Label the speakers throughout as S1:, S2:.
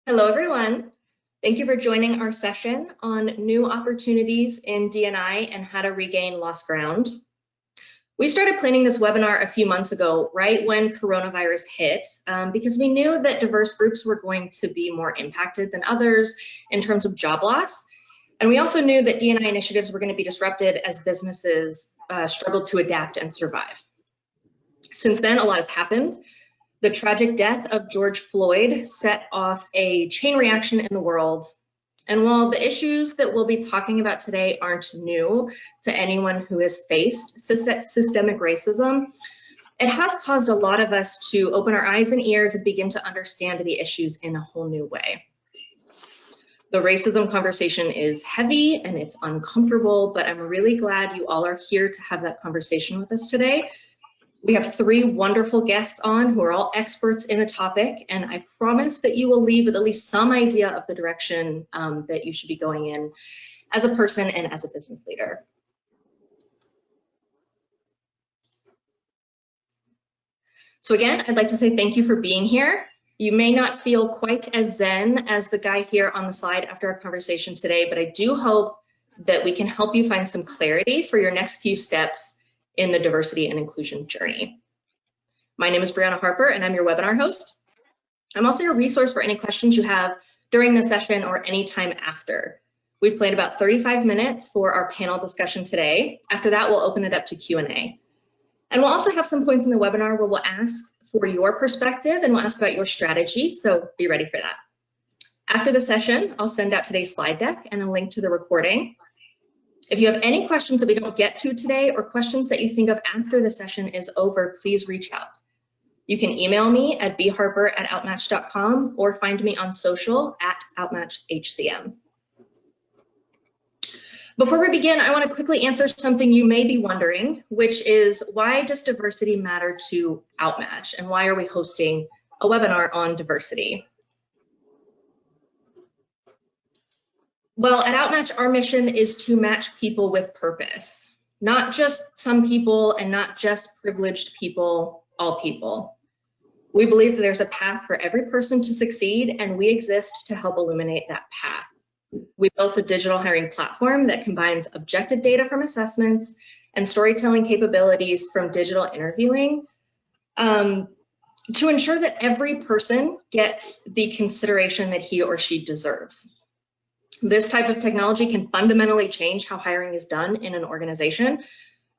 S1: Hello, everyone. Thank you for joining our session on new opportunities in D&I and how to regain lost ground. We started planning this webinar a few months ago, right when coronavirus hit, because we knew that diverse groups were going to be more impacted than others in terms of job loss. And we also knew that D&I initiatives were going to be disrupted as businesses struggled to adapt and survive. Since then, a lot has happened. The tragic death of George Floyd set off a chain reaction in the world. And while the issues that we'll be talking about today aren't new to anyone who has faced systemic racism, it has caused a lot of us to open our eyes and ears and begin to understand the issues in a whole new way. The racism conversation is heavy and it's uncomfortable, but I'm really glad you all are here to have that conversation with us today. We have three wonderful guests on who are all experts in the topic, and I promise that you will leave with at least some idea of the direction that you should be going in as a person and as a business leader. So again, I'd like to say thank you for being here. You may not feel quite as zen as the guy here on the slide after our conversation today, but I do hope that we can help you find some clarity for your next few steps in the diversity and inclusion journey. My name is Brianna Harper and I'm your webinar host. I'm also your resource for any questions you have during the session or any time after. We've planned about 35 minutes for our panel discussion today. After that, we'll open it up to Q&A. And we'll also have some points in the webinar where we'll ask for your perspective and we'll ask about your strategy, so be ready for that. After the session, I'll send out today's slide deck and a link to the recording. If you have any questions that we don't get to today or questions that you think of after the session is over, please reach out. You can email me at bharper@outmatch.com or find me on social at OutmatchHCM. Before we begin, I want to quickly answer something you may be wondering, which is why does diversity matter to Outmatch and why are we hosting a webinar on diversity? Well, at Outmatch, our mission is to match people with purpose, not just some people and not just privileged people, all people. We believe that there's a path for every person to succeed, and we exist to help illuminate that path. We built a digital hiring platform that combines objective data from assessments and storytelling capabilities from digital interviewing to ensure that every person gets the consideration that he or she deserves. This type of technology can fundamentally change how hiring is done in an organization,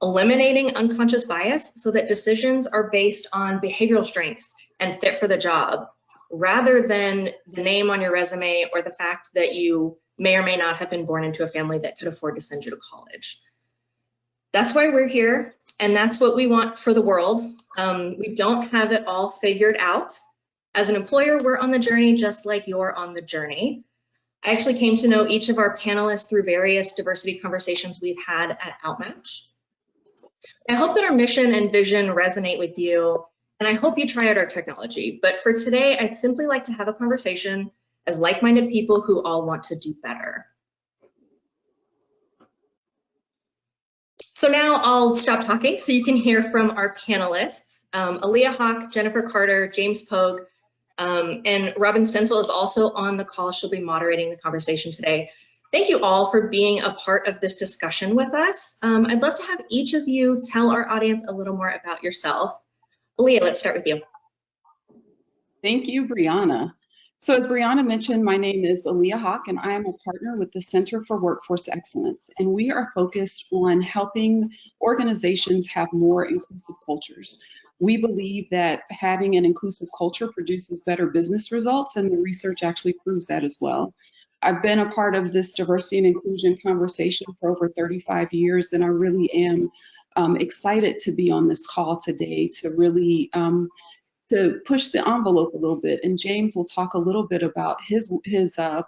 S1: eliminating unconscious bias so that decisions are based on behavioral strengths and fit for the job, rather than the name on your resume or the fact that you may or may not have been born into a family that could afford to send you to college. That's why we're here, and that's what we want for the world. We don't have it all figured out. As an employer, we're on the journey just like you're on the journey. I actually came to know each of our panelists through various diversity conversations we've had at Outmatch. I hope that our mission and vision resonate with you, and I hope you try out our technology. But for today, I'd simply like to have a conversation as like-minded people who all want to do better. So now I'll stop talking so you can hear from our panelists. Aaliyah Haqq, Jennifer Carter, James Pogue, and Robin Stencil is also on the call. She'll be moderating the conversation today. Thank you all for being a part of this discussion with us. I'd love to have each of you tell our audience a little more about yourself. Aaliyah, let's start with you.
S2: Thank you, Brianna. So as Brianna mentioned, my name is Aaliyah Haqq, and I am a partner with the Center for Workforce Excellence, and we are focused on helping organizations have more inclusive cultures. We believe that having an inclusive culture produces better business results, and the research actually proves that as well. I've been a part of this diversity and inclusion conversation for over 35 years, and I really am excited to be on this call today to really to push the envelope a little bit. And James will talk a little bit about his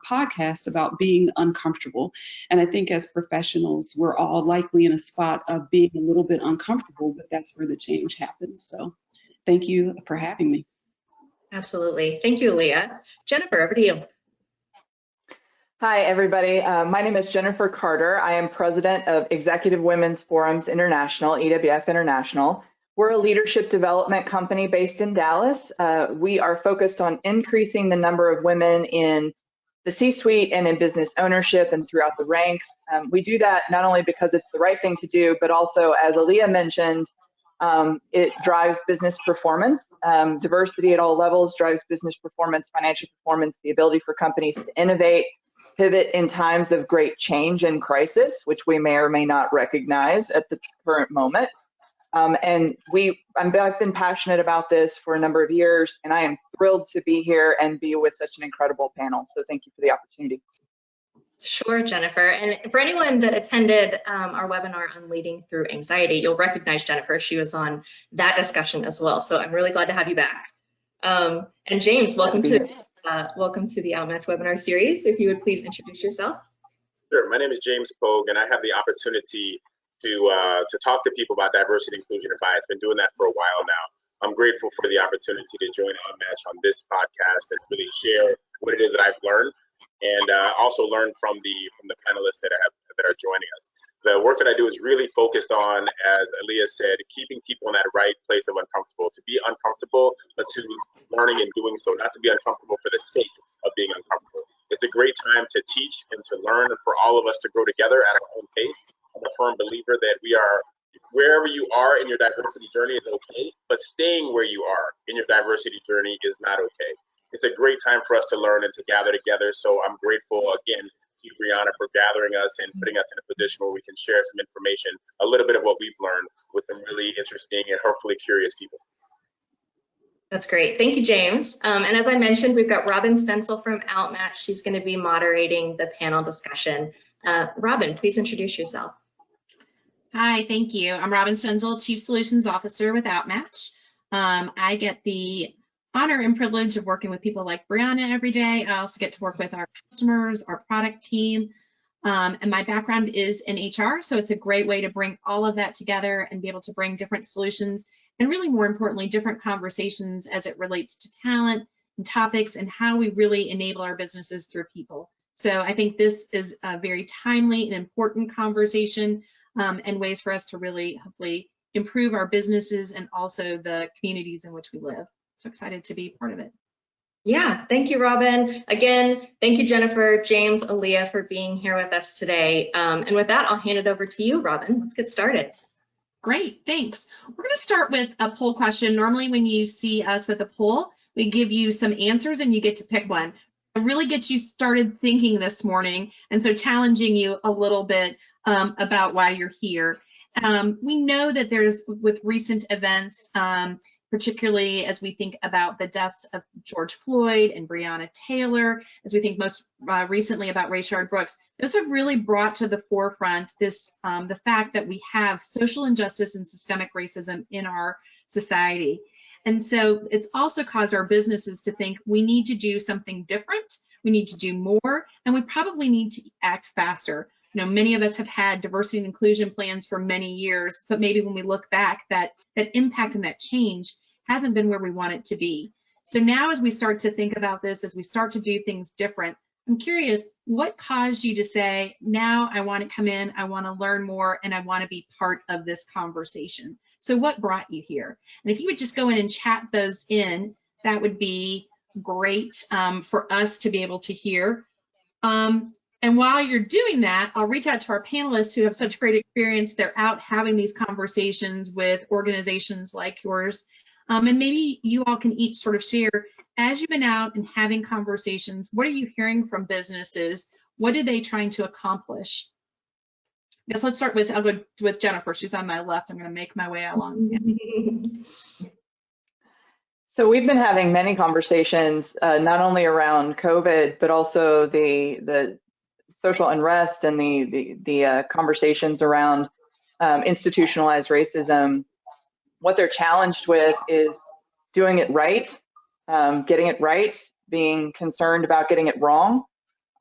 S2: podcast about being uncomfortable. And I think as professionals, we're all likely in a spot of being a little bit uncomfortable, but that's where the change happens. So thank you for having me.
S1: Absolutely. Thank you, Aaliyah. Jennifer, over to you.
S3: Hi, everybody. My name is Jennifer Carter. I am president of Executive Women's Forums International, EWF International. We're a leadership development company based in Dallas. We are focused on increasing the number of women in the C-suite and in business ownership and throughout the ranks. We do that not only because it's the right thing to do, but also, as Aaliyah mentioned, it drives business performance. Diversity at all levels drives business performance, financial performance, the ability for companies to innovate, pivot in times of great change and crisis, which we may or may not recognize at the current moment. And I've been passionate about this for a number of years, and I am thrilled to be here and be with such an incredible panel. So thank you for the opportunity.
S1: Sure, Jennifer. And for anyone that attended our webinar on leading through anxiety, you'll recognize Jennifer. She was on that discussion as well. So I'm really glad to have you back. And James, welcome to the Outmatch webinar series. If you would please introduce yourself.
S4: Sure. My name is James Pogue, and I have the opportunity to talk to people about diversity, inclusion, and bias. Been doing that for a while now. I'm grateful for the opportunity to join Outmatch on this podcast and really share what it is that I've learned, and also learn from the panelists that are joining us. The work that I do is really focused on, as Aaliyah said, keeping people in that right place of uncomfortable, to be uncomfortable, but to learning and doing so, not to be uncomfortable for the sake of being uncomfortable. It's a great time to teach and to learn, and for all of us to grow together at our own pace. I'm a firm believer that wherever you are in your diversity journey is okay, but staying where you are in your diversity journey is not okay. It's a great time for us to learn and to gather together. So I'm grateful again to you, Brianna, for gathering us and putting us in a position where we can share some information, a little bit of what we've learned with some really interesting and hopefully curious people.
S1: That's great. Thank you, James. And as I mentioned, we've got Robin Stencil from Outmatch. She's going to be moderating the panel discussion. Robin, please introduce yourself.
S5: Hi, thank you. I'm Robin Stencil, Chief Solutions Officer with Outmatch. I get the honor and privilege of working with people like Brianna every day. I also get to work with our customers, our product team, and my background is in HR, so it's a great way to bring all of that together and be able to bring different solutions and really more importantly, different conversations as it relates to talent and topics and how we really enable our businesses through people. So I think this is a very timely and important conversation and ways for us to really hopefully improve our businesses and also the communities in which we live. So excited to be part of it.
S1: Yeah, thank you, Robin. Again, thank you, Jennifer, James, Aaliyah, for being here with us today. And with that, I'll hand it over to you, Robin. Let's get started.
S5: Great, thanks. We're going to start with a poll question. Normally, when you see us with a poll, we give you some answers and you get to pick one. It really gets you started thinking this morning, and so challenging you a little bit about why you're here. We know that there's, with recent events, particularly as we think about the deaths of George Floyd and Breonna Taylor, as we think most recently about Rayshard Brooks, those have really brought to the forefront this the fact that we have social injustice and systemic racism in our society. And so it's also caused our businesses to think we need to do something different, we need to do more, and we probably need to act faster. You know, many of us have had diversity and inclusion plans for many years, but maybe when we look back, that impact and that change hasn't been where we want it to be. So now as we start to think about this, as we start to do things different, I'm curious, what caused you to say, now I want to come in, I want to learn more, and I want to be part of this conversation? So what brought you here? And if you would just go in and chat those in, that would be great for us to be able to hear. And while you're doing that, I'll reach out to our panelists who have such great experience. They're out having these conversations with organizations like yours. And maybe you all can each sort of share, as you've been out and having conversations, what are you hearing from businesses? What are they trying to accomplish? I guess let's start with, I'll go with Jennifer. She's on my left. I'm going to make my way along.
S3: So we've been having many conversations, not only around COVID, but also the social unrest and the conversations around institutionalized racism. What they're challenged with is doing it right, getting it right, being concerned about getting it wrong.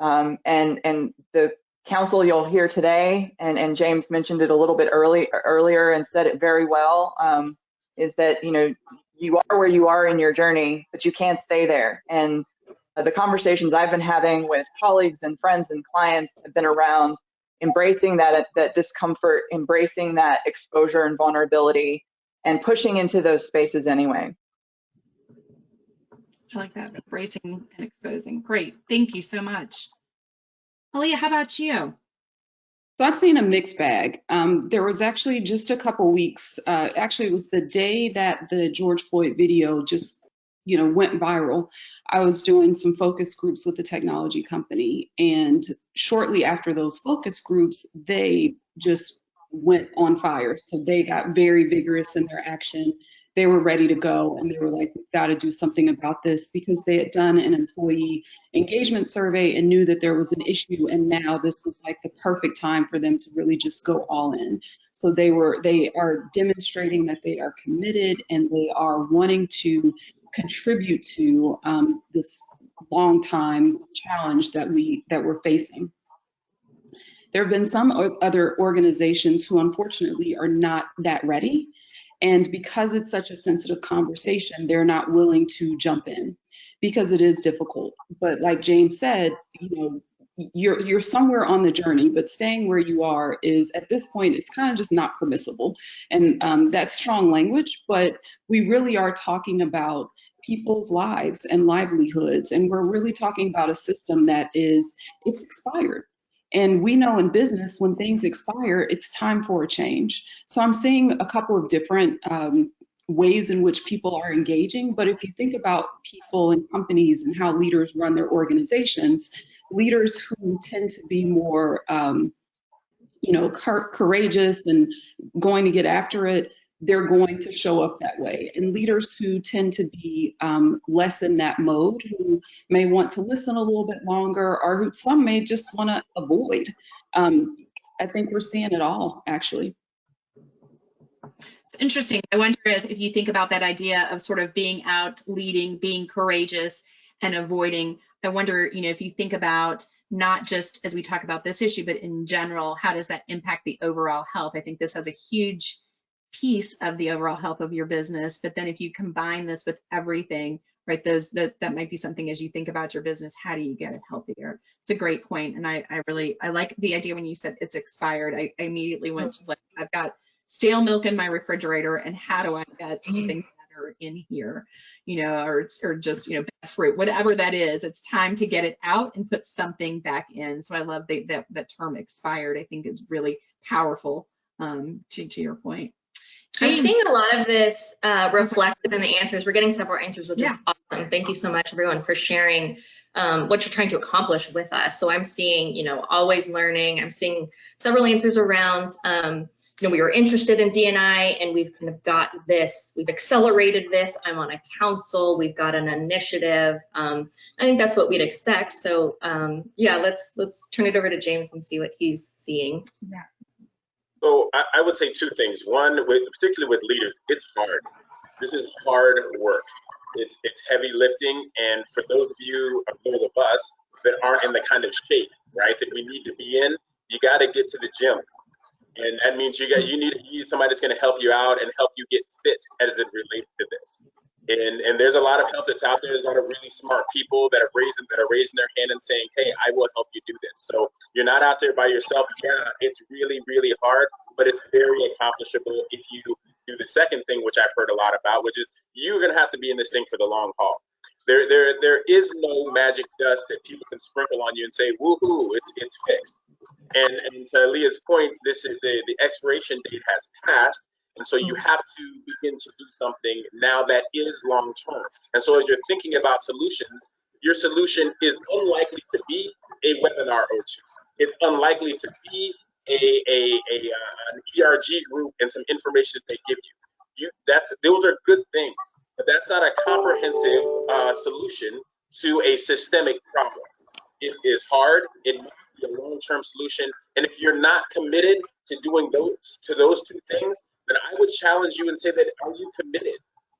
S3: And the council you'll hear today, and James mentioned it a little bit earlier and said it very well, is that, you know, you are where you are in your journey, but you can't stay there. And the conversations I've been having with colleagues and friends and clients have been around embracing that discomfort, embracing that exposure and vulnerability, and pushing into those spaces anyway.
S5: I like that, embracing and exposing. Great, thank you so much. Aaliyah, how about you?
S2: So I've seen a mixed bag. There was actually just a couple weeks, actually it was the day that the George Floyd video just, went viral. I was doing some focus groups with a technology company, and shortly after those focus groups, they just went on fire. So they got very vigorous in their action. They were ready to go, and they were like, we've got to do something about this, because they had done an employee engagement survey and knew that there was an issue, and now this was like the perfect time for them to really just go all in. So they are demonstrating that they are committed, and they are wanting to contribute to this long time challenge that we're facing. There have been some other organizations who unfortunately are not that ready. And because it's such a sensitive conversation, they're not willing to jump in because it is difficult. But like James said, you're somewhere on the journey, but staying where you are is, at this point, it's kind of just not permissible. And that's strong language, but we really are talking about people's lives and livelihoods. And we're really talking about a system that it's expired. And we know in business, when things expire, it's time for a change. So I'm seeing a couple of different ways in which people are engaging. But if you think about people and companies and how leaders run their organizations, leaders who tend to be more, courageous and going to get after it, they're going to show up that way. And leaders who tend to be less in that mode, who may want to listen a little bit longer, or who some may just want to avoid. I think we're seeing it all, actually.
S5: It's interesting. I wonder if you think about that idea of sort of being out, leading, being courageous, and avoiding. I wonder, if you think about not just as we talk about this issue, but in general, how does that impact the overall health? I think this has a huge piece of the overall health of your business. But then if you combine this with everything, right, that might be something as you think about your business, how do you get it healthier? It's a great point. And I like the idea when you said it's expired. I immediately went to, like, I've got stale milk in my refrigerator, and how do I get something better in here, or just, bad fruit, whatever that is, it's time to get it out and put something back in. So I love that term expired. I think is really powerful, to your point.
S1: I'm seeing a lot of this reflected in the answers. We're getting several answers, which is awesome. Thank you so much, everyone, for sharing what you're trying to accomplish with us. So I'm seeing, always learning. I'm seeing several answers around, we were interested in D&I, and we've kind of got this. We've accelerated this. I'm on a council. We've got an initiative. I think that's what we'd expect. So let's turn it over to James and see what he's seeing.
S5: Yeah.
S4: So I would say two things. One, particularly with leaders, it's hard. This is hard work. It's heavy lifting. And for those of us that aren't in the kind of shape, right, that we need to be in, you got to get to the gym. And that means you need somebody that's going to help you out and help you get fit as it relates to this. And there's a lot of help that's out there. There's a lot of really smart people that are raising their hand and saying, hey, I will help you do this. So you're not out there by yourself. Yeah, it's really, really hard, but it's very accomplishable if you do the second thing, which I've heard a lot about, which is you're going to have to be in this thing for the long haul. There is no magic dust that people can sprinkle on you and say, woohoo, it's fixed. And to Aaliyah's point, this is the expiration date has passed. And so you have to begin to do something now that is long term. And so as you're thinking about solutions, your solution is unlikely to be a webinar or two. It's unlikely to be an ERG group and some information that they give you. Those are good things, but that's not a comprehensive solution to a systemic problem. It is hard. It might be a long-term solution. And if you're not committed to doing those two things, then I would challenge you and say that, are you committed?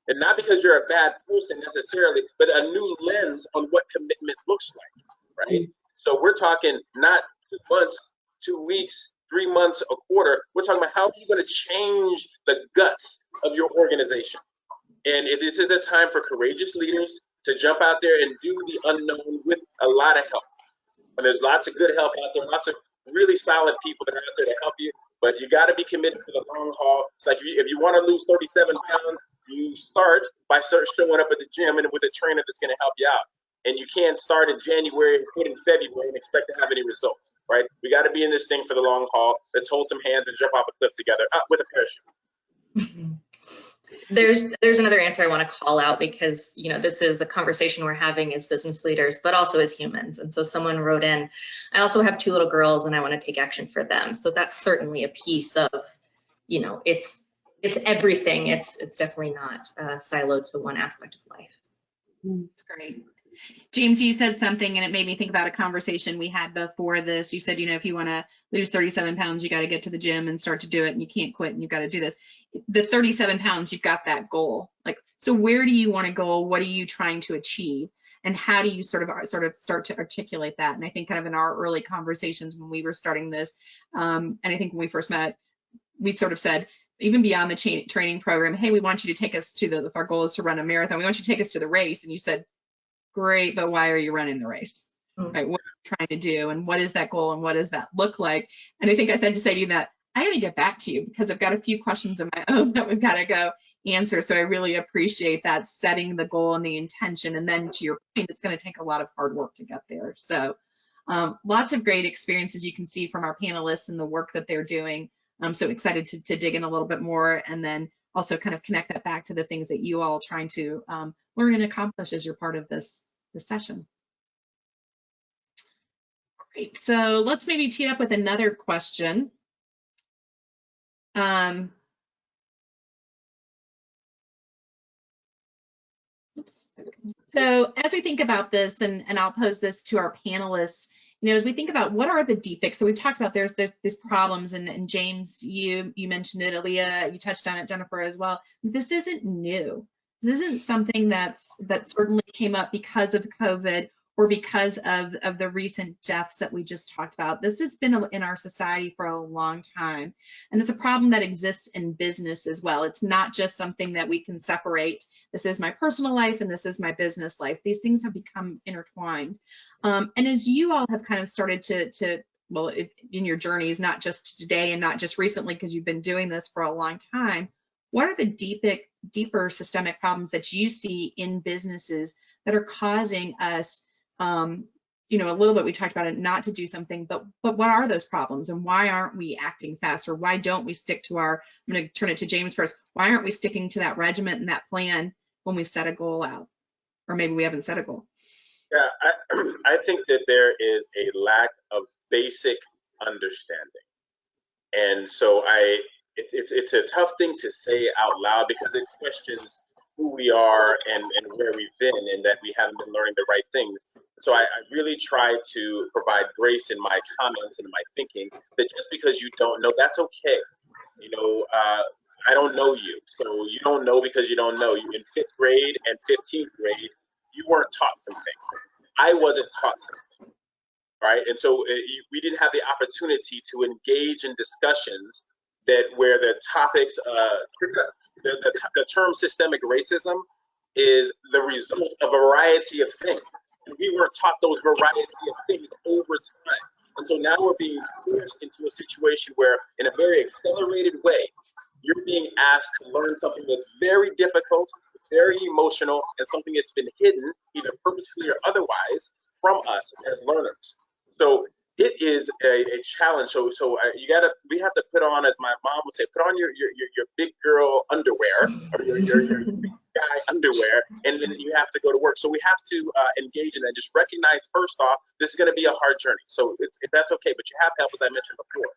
S4: And not because you're a bad person necessarily, but a new lens on what commitment looks like, right? So we're talking not 2 months, 2 weeks, 3 months, a quarter. We're talking about how are you going to change the guts of your organization? And if this is a time for courageous leaders to jump out there and do the unknown with a lot of help. And there's lots of good help out there, lots of really solid people that are out there to help you. but you got to be committed to the long haul. It's like if you want to lose 37 pounds, you start by showing up at the gym and with a trainer that's going to help you out. And you can't start in January and quit in February and expect to have any results, right? We got to be in this thing for the long haul. Let's hold some hands and jump off a cliff together with a parachute.
S1: There's another answer I want to call out, because this is a conversation we're having as business leaders, but also as humans. And so someone wrote in, I also have 2 little girls and I want to take action for them. So that's certainly a piece of, it's everything. It's definitely not siloed to one aspect of life.
S5: That's great. James, you said something and it made me think about a conversation we had before this. You said, if you want to lose 37 pounds, you got to get to the gym and start to do it, and you can't quit, and you've got to do this. The 37 pounds, you've got that goal. So where do you want to go? What are you trying to achieve? And how do you sort of start to articulate that? And I think kind of in our early conversations when we were starting this, and I think when we first met, we sort of said, even beyond the training program, hey, we want you to take us to if our goal is to run a marathon, we want you to take us to the race. And you said, great, but why are you running the race? Right? What are you trying to do? And what is that goal? And what does that look like? And I think I said to say to you that I got to get back to you because I've got a few questions of my own that we've got to go answer. So I really appreciate that, setting the goal and the intention. And then to your point, it's going to take a lot of hard work to get there. So lots of great experiences you can see from our panelists and the work that they're doing. I'm so excited to dig in a little bit more, and then also kind of connect that back to the things that you all are trying to learn and accomplish as you're part of this session. Great, so let's maybe tee it up with another question. So as we think about this, and I'll pose this to our panelists, as we think about what are the defects, so we've talked about there's problems, and James, you mentioned it, Aaliyah, you touched on it, Jennifer as well. This isn't new. This isn't something that certainly came up because of COVID or because of the recent deaths that we just talked about. This has been in our society for a long time, and it's a problem that exists in business as well. It's not just something that we can separate. This is my personal life and this is my business life. These things have become intertwined. And as you all have kind of started to well, in your journeys, not just today and not just recently, because you've been doing this for a long time, what are the deeper systemic problems that you see in businesses that are causing us, a little bit, we talked about it, not to do something, but what are those problems, and why aren't we acting faster? Why don't we stick to I'm going to turn it to James first. Why aren't we sticking to that regiment and that plan when we've set a goal out? Or maybe we haven't set a goal.
S4: Yeah, I think that there is a lack of basic understanding. And so it's a tough thing to say out loud because it questions who we are and where we've been, and that we haven't been learning the right things. So I really try to provide grace in my comments and my thinking, that just because you don't know, that's okay. I don't know you, so you don't know because you don't know. You in 5th grade and 15th grade, you weren't taught some things. I wasn't taught something, right? And so we didn't have the opportunity to engage in discussions where the topics, the term systemic racism is the result of a variety of things. And we weren't taught those variety of things over time. And so now we're being forced into a situation where, in a very accelerated way, you're being asked to learn something that's very difficult, very emotional, and something that's been hidden, either purposefully or otherwise, from us as learners. So it is a challenge. So we have to put on, as my mom would say, put on your big girl underwear, or your big guy underwear, and then you have to go to work. So we have to engage in that. Just recognize, first off, this is going to be a hard journey. So that's okay, but you have help, as I mentioned before.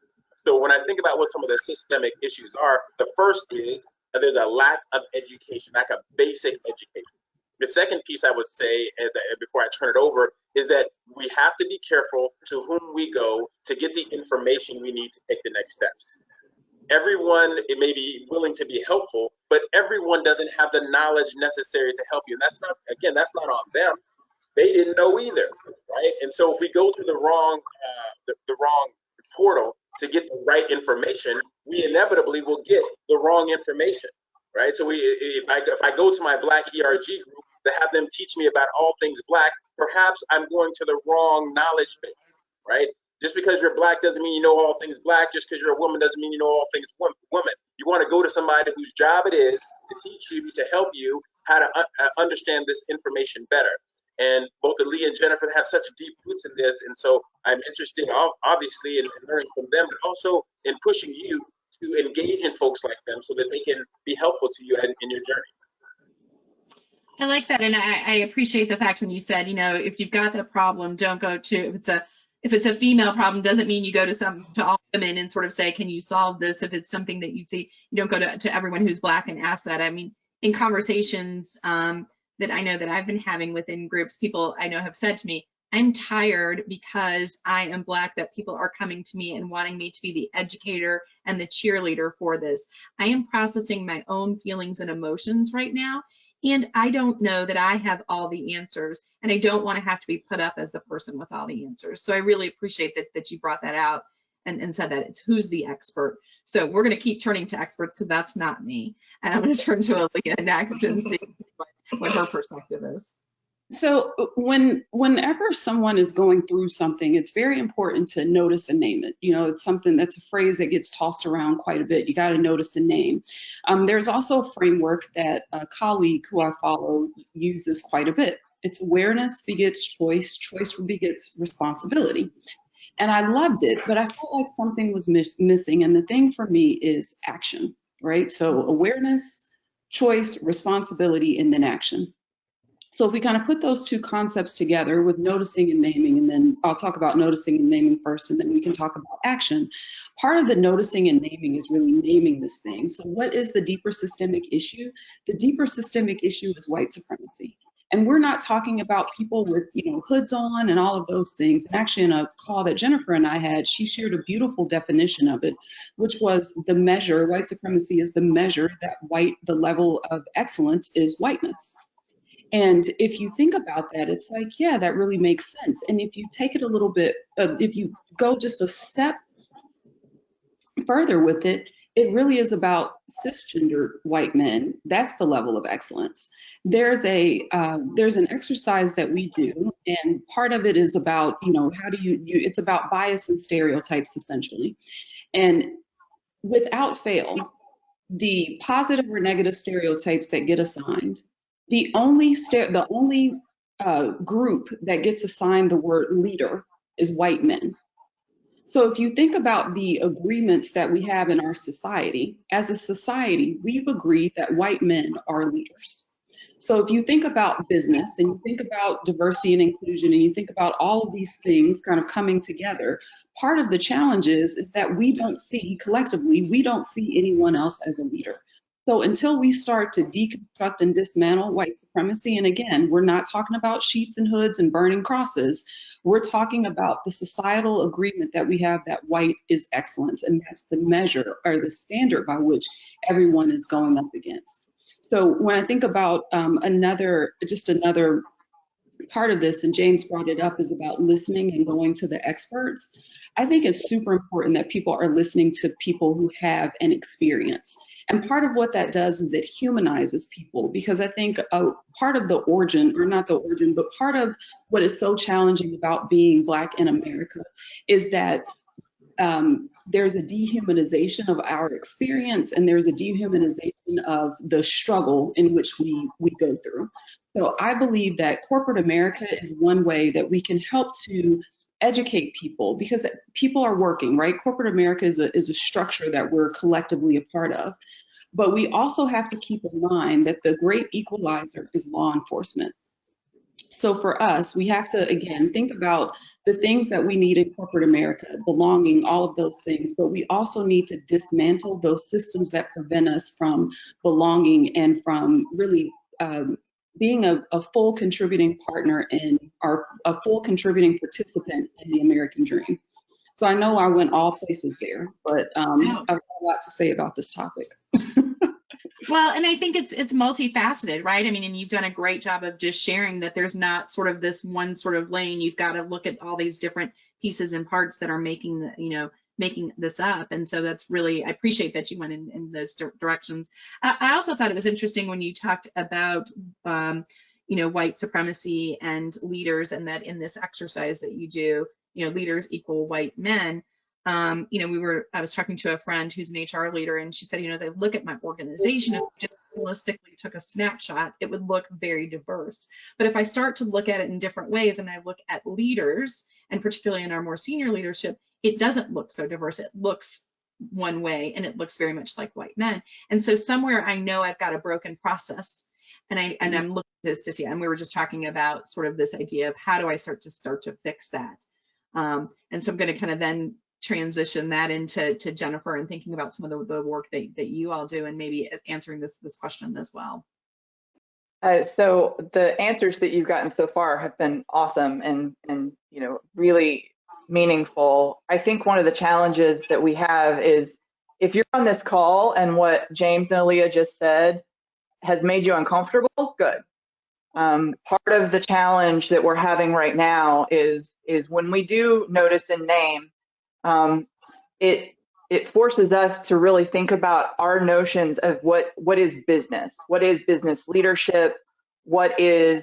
S4: So when I think about what some of the systemic issues are, the first is there's a lack of education, lack of basic education. The second piece I would say, before I turn it over, is that we have to be careful to whom we go to get the information we need to take the next steps. Everyone, it may be willing to be helpful, but everyone doesn't have the knowledge necessary to help you. And that's not on them. They didn't know either, right? And so if we go to the wrong portal to get the right information, we inevitably will get the wrong information, right? So if I go to my Black ERG group to have them teach me about all things Black, perhaps I'm going to the wrong knowledge base, right? Just because you're black doesn't mean you know all things black. Just because you're a woman doesn't mean you know all things woman. You want to go to somebody whose job it is to teach you, to help you how to understand this information better. And both Aaliyah and Jennifer have such deep roots in this, and so I'm interested, obviously, in learning from them, but also in pushing you to engage in folks like them so that they can be helpful to you in your journey.
S5: I like that, and I appreciate the fact when you said, if you've got that problem, don't go to, if it's a female problem, doesn't mean you go to all women and sort of say, can you solve this? If it's something that you see, you don't go to everyone who's black and ask that. I mean, in conversations that I know that I've been having within groups, people I know have said to me, I'm tired because I am black that people are coming to me and wanting me to be the educator and the cheerleader for this. I am processing my own feelings and emotions right now, and I don't know that I have all the answers, and I don't want to have to be put up as the person with all the answers. So I really appreciate that you brought that out and said that it's who's the expert. So we're going to keep turning to experts because that's not me. And I'm going to turn to Aaliyah next and see what her perspective is.
S2: So whenever someone is going through something, it's very important to notice and name it. It's something that's a phrase that gets tossed around quite a bit. You got to notice and name. There's also a framework that a colleague who I follow uses quite a bit. It's awareness begets choice, choice begets responsibility. And I loved it, but I felt like something was missing. And the thing for me is action, right? So awareness, choice, responsibility, and then action. So if we kind of put those two concepts together with noticing and naming, and then I'll talk about noticing and naming first, and then we can talk about action. Part of the noticing and naming is really naming this thing. So what is the deeper systemic issue? The deeper systemic issue is white supremacy. And we're not talking about people with, hoods on and all of those things. And actually in a call that Jennifer and I had, she shared a beautiful definition of it, which was the measure, white supremacy is the measure that the level of excellence is whiteness. And if you think about that, it's like, yeah, that really makes sense. And if you take it a little bit, if you go just a step further with it, it really is about cisgender white men. That's the level of excellence. There's an exercise that we do, and part of it is about, how do it's about bias and stereotypes essentially. And without fail, the positive or negative stereotypes that get assigned, the only group that gets assigned the word leader is white men. So if you think about the agreements that we have in our society, as a society, we've agreed that white men are leaders. So if you think about business and you think about diversity and inclusion and you think about all of these things kind of coming together, part of the challenge is that we don't see anyone else as a leader. So until we start to deconstruct and dismantle white supremacy, and again, we're not talking about sheets and hoods and burning crosses, we're talking about the societal agreement that we have that white is excellence, and that's the measure or the standard by which everyone is going up against. So when I think about another part of this, and James brought it up, is about listening and going to the experts. I think it's super important that people are listening to people who have an experience. And part of what that does is it humanizes people, because I think part of the origin, or not the origin, but part of what is so challenging about being Black in America is that there's a dehumanization of our experience, and there's a dehumanization of the struggle in which we go through. So I believe that corporate America is one way that we can help to educate people, because people are working, right? Corporate America is a structure that we're collectively a part of. But we also have to keep in mind that the great equalizer is law enforcement. So for us, we have to, again, think about the things that we need in corporate America, belonging, all of those things, but we also need to dismantle those systems that prevent us from belonging and from really being a full contributing partner a full contributing participant in the American dream. So I know I went all places there, but I've got a lot to say about this topic.
S5: Well, and I think it's multifaceted, right? I mean, and you've done a great job of just sharing that there's not sort of this one sort of lane. You've got to look at all these different pieces and parts that are making this up. And so that's really, I appreciate that you went in those directions. I also thought it was interesting when you talked about, white supremacy and leaders, and that in this exercise that you do, leaders equal white men. I was talking to a friend who's an HR leader, and she said, as I look at my organization, if I just holistically took a snapshot, it would look very diverse. But if I start to look at it in different ways, and I look at leaders, and particularly in our more senior leadership, it doesn't look so diverse. It looks one way, and it looks very much like white men. And so somewhere I know I've got a broken process, and I'm looking to see, and we were just talking about sort of this idea of how do I start to fix that. And so I'm going to kind of then transition that into Jennifer and thinking about some of the work that you all do, and maybe answering this question as well.
S3: So the answers that you've gotten so far have been awesome and really meaningful. I think one of the challenges that we have is if you're on this call and what James and Aaliyah just said has made you uncomfortable, good. Part of the challenge that we're having right now is when we do notice and name, it forces us to really think about our notions of what is business leadership, what is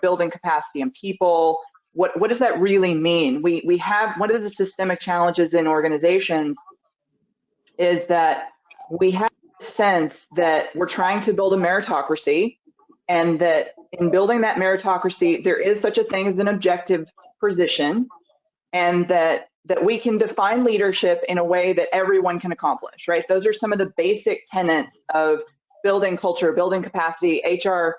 S3: building capacity in people, what does that really mean? We have one of the systemic challenges in organizations is that we have a sense that we're trying to build a meritocracy, and that in building that meritocracy there is such a thing as an objective position, and that we can define leadership in a way that everyone can accomplish, right? Those are some of the basic tenets of building culture, building capacity, HR,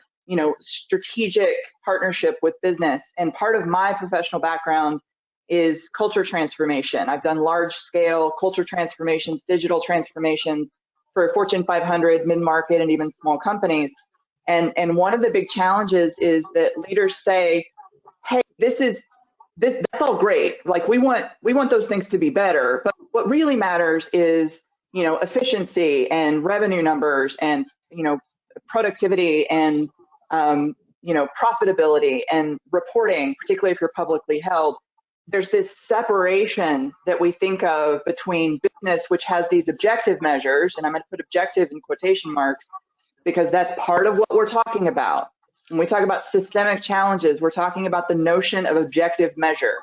S3: strategic partnership with business. And part of my professional background is culture transformation. I've done large scale culture transformations, digital transformations for Fortune 500, mid-market, and even small companies. And one of the big challenges is that leaders say, hey, that's all great. Like we want those things to be better, but what really matters is, efficiency and revenue numbers and, productivity and, profitability and reporting, particularly if you're publicly held. There's this separation that we think of between business, which has these objective measures, and I'm going to put objective in quotation marks because that's part of what we're talking about. When we talk about systemic challenges, we're talking about the notion of objective measure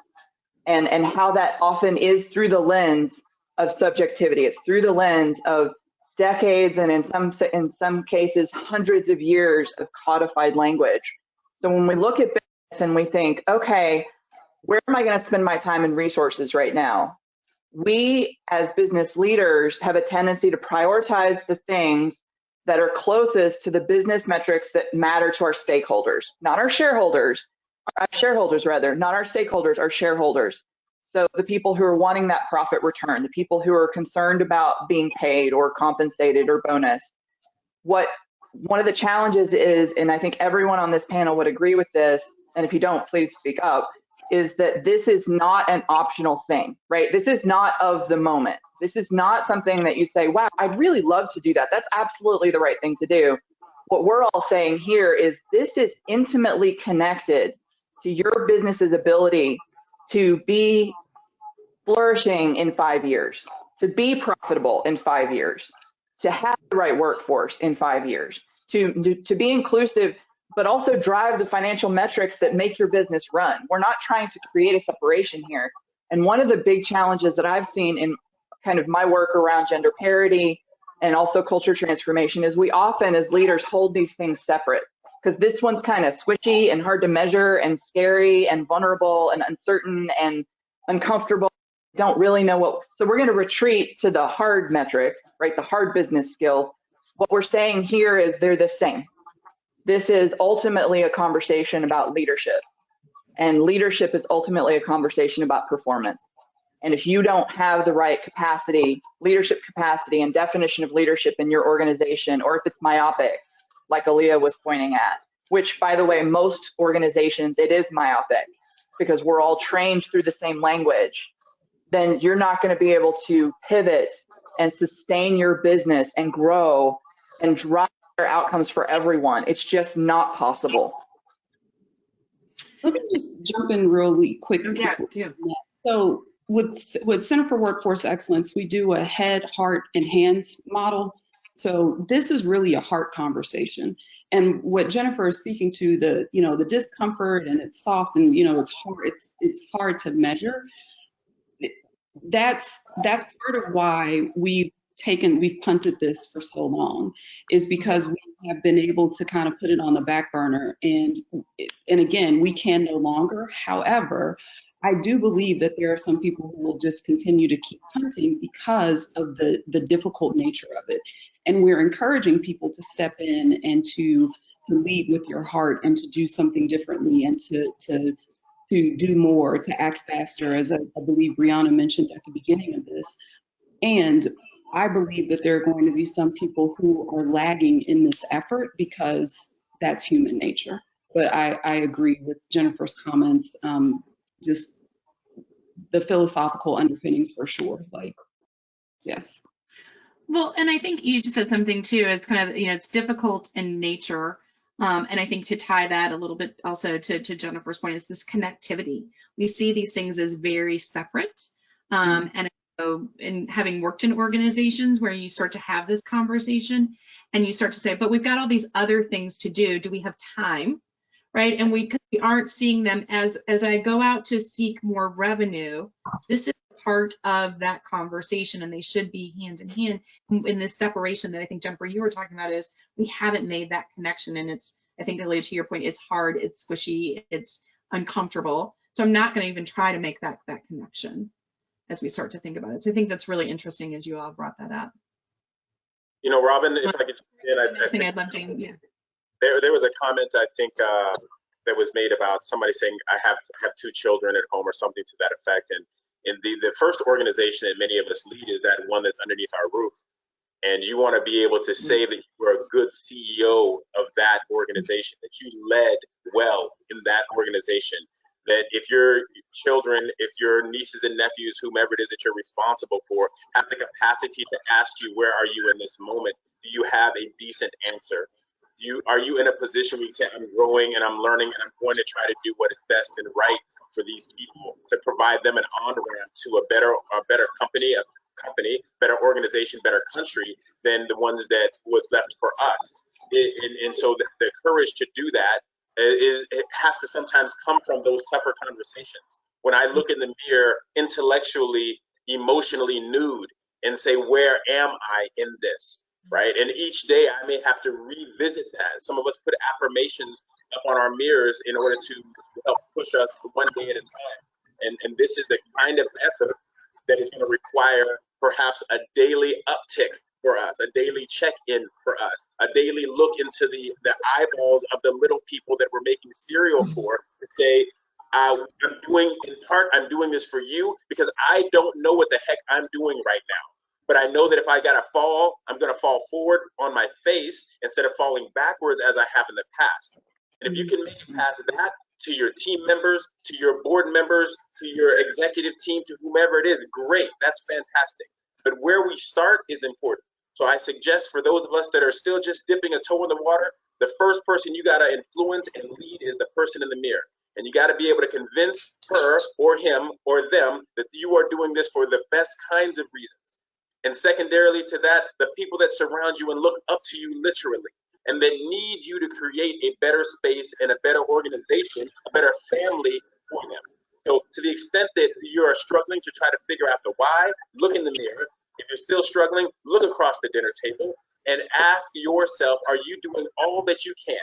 S3: and how that often is through the lens of subjectivity. It's through the lens of decades and in some cases hundreds of years of codified language. So when we look at business and we think, okay, where am I going to spend my time and resources right now? We as business leaders have a tendency to prioritize the things that are closest to the business metrics that matter to our stakeholders, not our shareholders, not our stakeholders, our shareholders. So the people who are wanting that profit return, the people who are concerned about being paid or compensated or bonus. One of the challenges is, and I think everyone on this panel would agree with this, and if you don't, please speak up, is that this is not an optional thing, right? This is not of the moment. This is not something that you say, wow, I'd really love to do that. That's absolutely the right thing to do. What we're all saying here is this is intimately connected to your business's ability to be flourishing in 5 years, to be profitable in 5 years, to have the right workforce in 5 years, to be inclusive, but also drive the financial metrics that make your business run. We're not trying to create a separation here. And one of the big challenges that I've seen in kind of my work around gender parity and also culture transformation is we often as leaders hold these things separate because this one's kind of squishy and hard to measure and scary and vulnerable and uncertain and uncomfortable. Don't really know what, so we're going to retreat to the hard metrics, right? The hard business skills. What we're saying here is they're the same. This is ultimately a conversation about leadership, and leadership is ultimately a conversation about performance. And if you don't have the right capacity, leadership capacity and definition of leadership in your organization, or if it's myopic, like Aaliyah was pointing at, which by the way, most organizations, it is myopic because we're all trained through the same language, then you're not going to be able to pivot and sustain your business and grow and drive better outcomes for everyone. It's just not possible.
S2: Let me just jump in really quick.
S5: Yeah, do.
S2: So with Center for Workforce Excellence, we do a head, heart, and hands model. So this is really a heart conversation. And what Jennifer is speaking to, the discomfort, and it's soft, and it's hard to measure. That's part of why we've punted this for so long, is because we have been able to kind of put it on the back burner, and again, we can no longer. However, I do believe that there are some people who will just continue to keep hunting because of the difficult nature of it. And we're encouraging people to step in and to lead with your heart, and to do something differently, and to do more, to act faster, as I believe Brianna mentioned at the beginning of this. And I believe that there are going to be some people who are lagging in this effort, because that's human nature. But I agree with Jennifer's comments, just the philosophical underpinnings for sure. Like, yes.
S5: Well, and I think you just said something too, it's kind of, it's difficult in nature. And I think to tie that a little bit also to Jennifer's point is this connectivity. We see these things as very separate. And so in having worked in organizations where you start to have this conversation and you start to say, but we've got all these other things to do. Do we have time? Right? And we aren't seeing them as I go out to seek more revenue, this is part of that conversation, and they should be hand in hand in this separation that I think, Jennifer, you were talking about, is we haven't made that connection. And it's, I think, Aaliyah, to your point, it's hard, it's squishy, it's uncomfortable. So I'm not going to even try to make that connection as we start to think about it. So I think that's really interesting as you all brought that up.
S4: Robin, if I could,
S5: I'd love Jane, yeah.
S4: There was a comment, I think, that was made about somebody saying, I have 2 children at home, or something to that effect. And the first organization that many of us lead is that one that's underneath our roof. And you want to be able to say that you are a good CEO of that organization, that you led well in that organization, that if your children, if your nieces and nephews, whomever it is that you're responsible for, have the capacity to ask you, where are you in this moment? Do you have a decent answer? Are you in a position where you say, I'm growing and I'm learning and I'm going to try to do what is best and right for these people, to provide them an on-ramp to a better company, better organization, better country than the ones that was left for us. And so the courage to do that it has to sometimes come from those tougher conversations. When I look in the mirror intellectually, emotionally nude, and say, where am I in this? Right? And each day I may have to revisit that. Some of us put affirmations up on our mirrors in order to help push us one day at a time. And this is the kind of effort that is going to require perhaps a daily uptick for us, a daily check-in for us, a daily look into the eyeballs of the little people that we're making cereal for, to say, I'm doing this for you, because I don't know what the heck I'm doing right now. But I know that if I gotta fall, I'm gonna fall forward on my face instead of falling backwards as I have in the past. And if you can make it past that to your team members, to your board members, to your executive team, to whomever it is, great, that's fantastic. But where we start is important. So I suggest for those of us that are still just dipping a toe in the water, the first person you gotta influence and lead is the person in the mirror. And you gotta be able to convince her or him or them that you are doing this for the best kinds of reasons. And secondarily to that, the people that surround you and look up to you literally, and that need you to create a better space and a better organization, a better family for them. So to the extent that you are struggling to try to figure out the why, look in the mirror. If you're still struggling, look across the dinner table and ask yourself, are you doing all that you can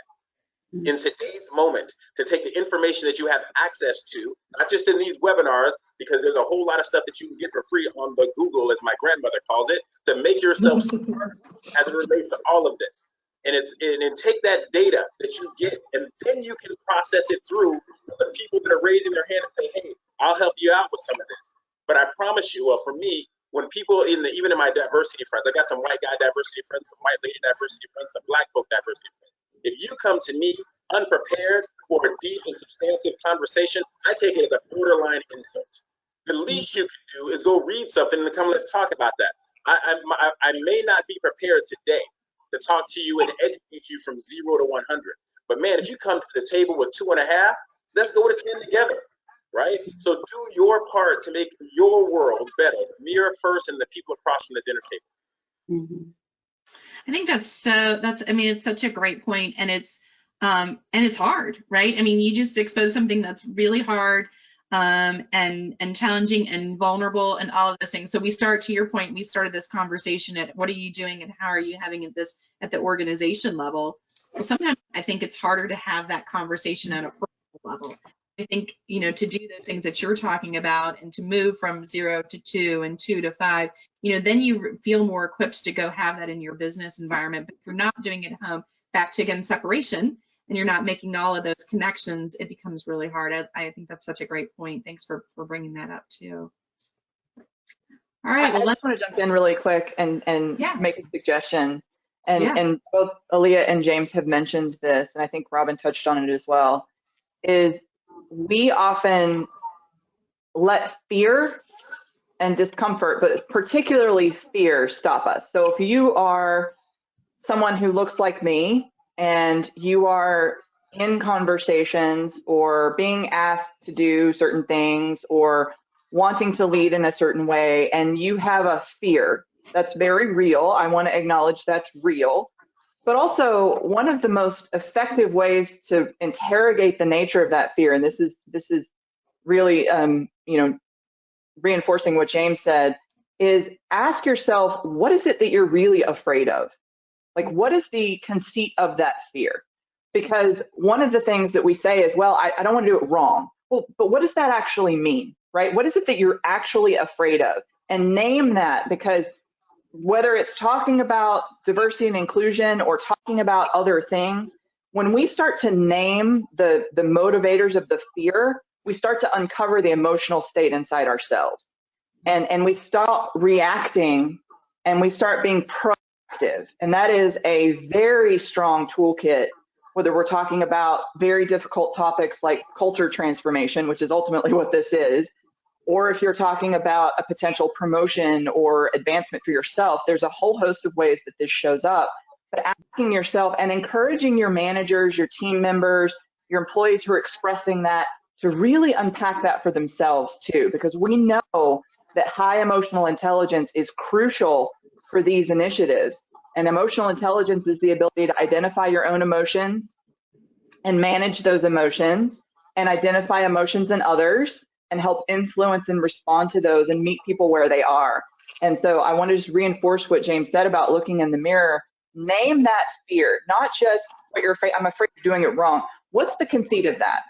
S4: in today's moment to take the information that you have access to, not just in these webinars, because there's a whole lot of stuff that you can get for free on the Google, as my grandmother calls it, to make yourself smart as it relates to all of this. And take that data that you get, and then you can process it through the people that are raising their hand and say, hey, I'll help you out with some of this. But I promise you, for me, when people even in my diversity friends, I got some white guy diversity friends, some white lady diversity friends, some black folk diversity friends. If you come to me unprepared for a deep and substantive conversation, I take it as a borderline insult. The least you can do is go read something and come, let's talk about that. I may not be prepared today to talk to you and educate you from 0 to 100. But man, if you come to the table with 2.5, let's go to 10 together, right? So do your part to make your world better. Mirror first and the people across from the dinner table.
S5: Mm-hmm. I think I mean, it's such a great point, and it's hard, right? I mean, you just exposed something that's really hard, and challenging and vulnerable and all of those things. So to your point, we started this conversation at what are you doing and how are you having this at the organization level? Well, sometimes I think it's harder to have that conversation at a personal level. I think, to do those things that you're talking about and to move from 0 to 2 and 2 to 5, then you feel more equipped to go have that in your business environment. But if you're not doing it at home, back to again, separation, and you're not making all of those connections, it becomes really hard. I think that's such a great point. Thanks for bringing that up too. All right. Well,
S3: I just want to jump in really quick and
S5: Yeah.
S3: make a suggestion. And,
S5: Yeah.
S3: and both Aaliyah and James have mentioned this, and I think Robin touched on it as well, is we often let fear and discomfort, but particularly fear, stop us. So if you are someone who looks like me and you are in conversations or being asked to do certain things or wanting to lead in a certain way, and you have a fear that's very real, I want to acknowledge that's real. But also, one of the most effective ways to interrogate the nature of that fear, and this is really reinforcing what James said, is ask yourself, what is it that you're really afraid of? Like, what is the conceit of that fear? Because one of the things that we say is, well, I don't want to do it wrong. Well, but what does that actually mean, right? What is it that you're actually afraid of? And name that, because whether it's talking about diversity and inclusion or talking about other things, when we start to name the motivators of the fear, we start to uncover the emotional state inside ourselves. And we stop reacting and we start being proactive. And that is a very strong toolkit, whether we're talking about very difficult topics like culture transformation, which is ultimately what this is, or if you're talking about a potential promotion or advancement for yourself. There's a whole host of ways that this shows up. But asking yourself and encouraging your managers, your team members, your employees who are expressing that to really unpack that for themselves too, because we know that high emotional intelligence is crucial for these initiatives. And emotional intelligence is the ability to identify your own emotions and manage those emotions and identify emotions in others and help influence and respond to those and meet people where they are. And so I want to just reinforce what James said about looking in the mirror. Name that fear, not just what you're afraid, I'm afraid of doing it wrong. What's the conceit of that?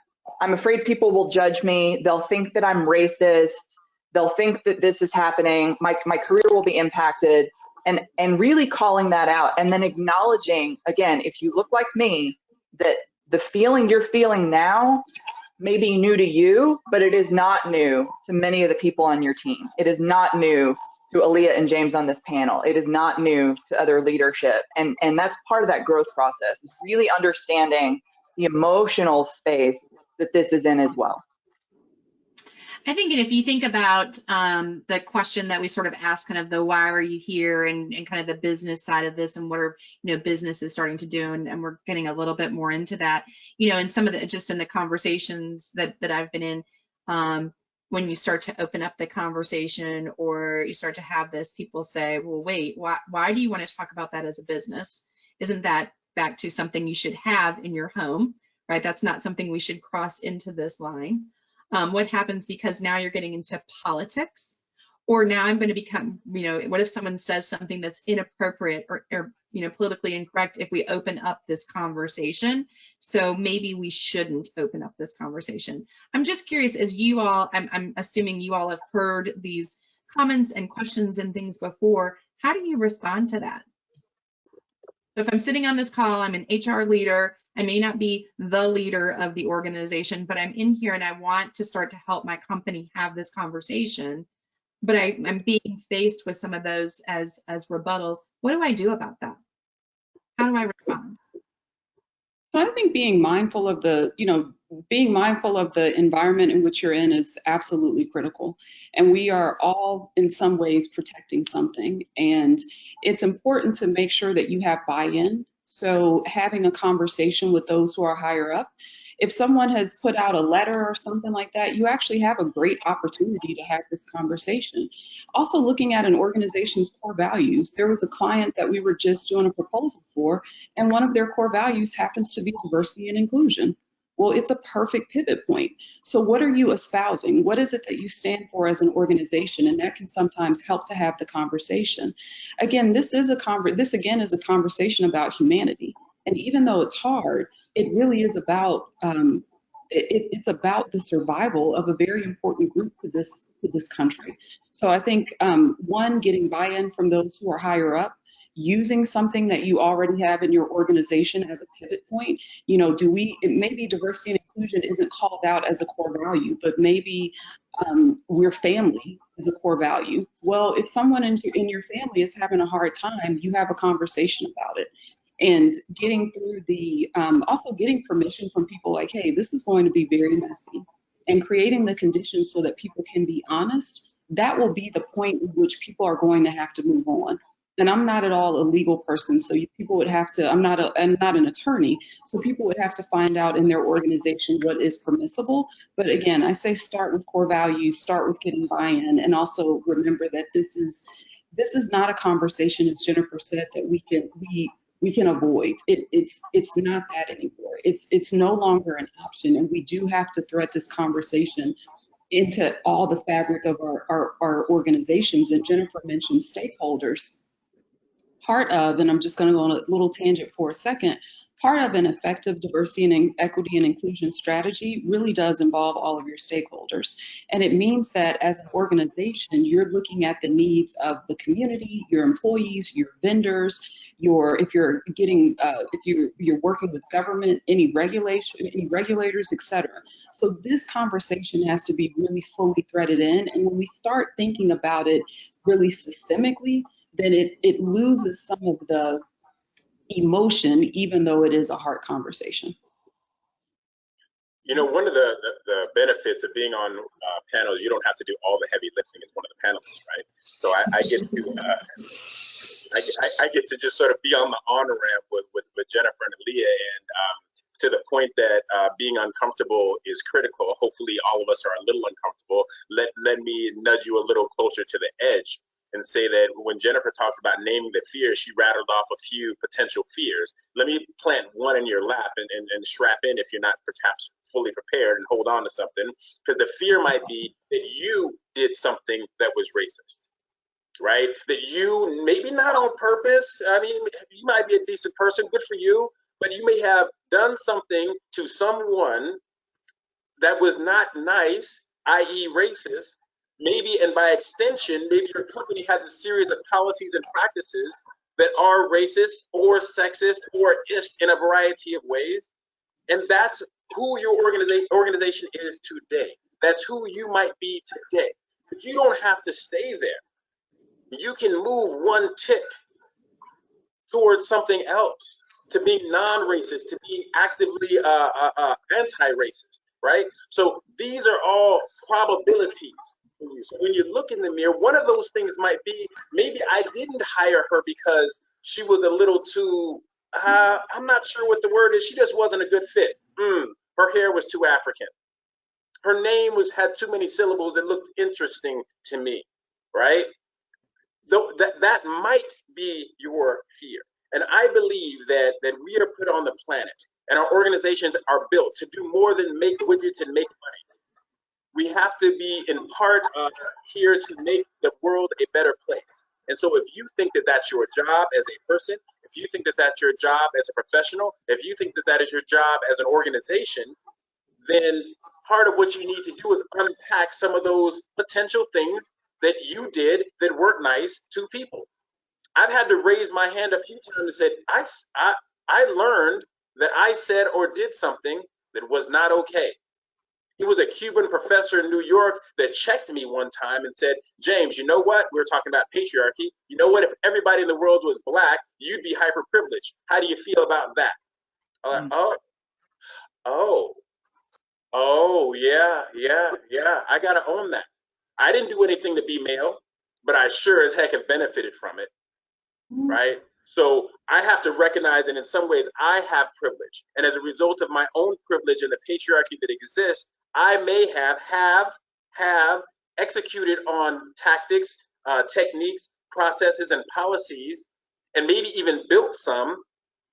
S3: I'm afraid people will judge me. They'll think that I'm racist. They'll think that this is happening. My career will be impacted. And really calling that out and then acknowledging, again, if you look like me, that the feeling you're feeling now may be new to you, but it is not new to many of the people on your team. It is not new to Aaliyah and James on this panel. It is not new to other leadership. And that's part of that growth process, is really understanding the emotional space that this is in as well.
S5: I think, and if you think about the question that we sort of ask, kind of the why are you here, and kind of the business side of this, and what are businesses starting to do, and we're getting a little bit more into that, and some of the just in the conversations that I've been in, when you start to open up the conversation or you start to have this, people say, well, wait, why do you want to talk about that as a business? Isn't that back to something you should have in your home, right? That's not something we should cross into this line. What happens because now you're getting into politics, or now I'm going to become, what if someone says something that's inappropriate or politically incorrect if we open up this conversation? So maybe we shouldn't open up this conversation. I'm just curious, as you all, I'm assuming you all have heard these comments and questions and things before. How do you respond to that? So if I'm sitting on this call, I'm an HR leader, I may not be the leader of the organization, but I'm in here and I want to start to help my company have this conversation, but I'm being faced with some of those as rebuttals. What do I do about that? How do I respond?
S2: So I think being mindful of the environment in which you're in is absolutely critical. And we are all in some ways protecting something. And it's important to make sure that you have buy-in. So having a conversation with those who are higher up If someone has put out a letter or something like that, you actually have a great opportunity to have this conversation. Also, looking at an organization's core values. There was a client that we were just doing a proposal for, and one of their core values happens to be diversity and inclusion. Well, it's a perfect pivot point. So what are you espousing? What is it that you stand for as an organization? And that can sometimes help to have the conversation. Again, this is a conversation about humanity. And even though it's hard, it really is about it's about the survival of a very important group to this country. So I think one, getting buy-in from those who are higher up, using something that you already have in your organization as a pivot point. You know, maybe diversity and inclusion isn't called out as a core value, but maybe we're family is a core value. Well, if someone in your family is having a hard time, you have a conversation about it. And getting through also getting permission from people like, hey, this is going to be very messy, and creating the conditions so that people can be honest. That will be the point in which people are going to have to move on. And I'm not at all a legal person, so people would have to, I'm not an attorney, so people would have to find out in their organization what is permissible. But again, I say start with core values, start with getting buy-in, and also remember that this is not a conversation, as Jennifer said, that we can avoid. It's not that anymore. It's no longer an option, and we do have to thread this conversation into all the fabric of our organizations. And Jennifer mentioned stakeholders. Part of, and I'm just going to go on a little tangent for a second, part of an effective diversity and equity and inclusion strategy really does involve all of your stakeholders. And it means that as an organization, you're looking at the needs of the community, your employees, your vendors, if you're working with government, any regulators, et cetera. So this conversation has to be really fully threaded in. And when we start thinking about it really systemically, then it loses some of the emotion, even though it is a hard conversation.
S4: You know, one of the benefits of being on panels, you don't have to do all the heavy lifting as one of the panelists, right? So I get to just sort of be on the honor ramp with Jennifer and Aaliyah, and to the point that being uncomfortable is critical. Hopefully all of us are a little uncomfortable. Let me nudge you a little closer to the edge and say that when Jennifer talks about naming the fears, she rattled off a few potential fears. Let me plant one in your lap and strap in if you're not perhaps fully prepared, and hold on to something, because the fear might be that you did something that was racist, right? That you, maybe not on purpose, I mean, you might be a decent person, good for you, but you may have done something to someone that was not nice, i.e. racist. Maybe, and by extension, maybe your company has a series of policies and practices that are racist or sexist or ist in a variety of ways. And that's who your organization is today. That's who you might be today. But you don't have to stay there. You can move one tick towards something else, to being non-racist, to being actively anti-racist, right? So these are all probabilities. So when you look in the mirror, one of those things might be, maybe I didn't hire her because she was a little too, I'm not sure what the word is, she just wasn't a good fit. Her hair was too African. Her name had too many syllables that looked interesting to me, right? Though that might be your fear. And I believe that we are put on the planet, and our organizations are built to do more than make widgets and make money. We have to be in part here to make the world a better place. And so if you think that that's your job as a person, if you think that that's your job as a professional, if you think that that is your job as an organization, then part of what you need to do is unpack some of those potential things that you did that weren't nice to people. I've had to raise my hand a few times and said, I learned that I said or did something that was not okay. He was a Cuban professor in New York that checked me one time and said, James, you know what? We were talking about patriarchy. You know what? If everybody in the world was black, you'd be hyper-privileged. How do you feel about that? I'm like, oh, yeah. I got to own that. I didn't do anything to be male, but I sure as heck have benefited from it, right? So I have to recognize that in some ways I have privilege. And as a result of my own privilege and the patriarchy that exists, I may have executed on tactics, techniques, processes, and policies, and maybe even built some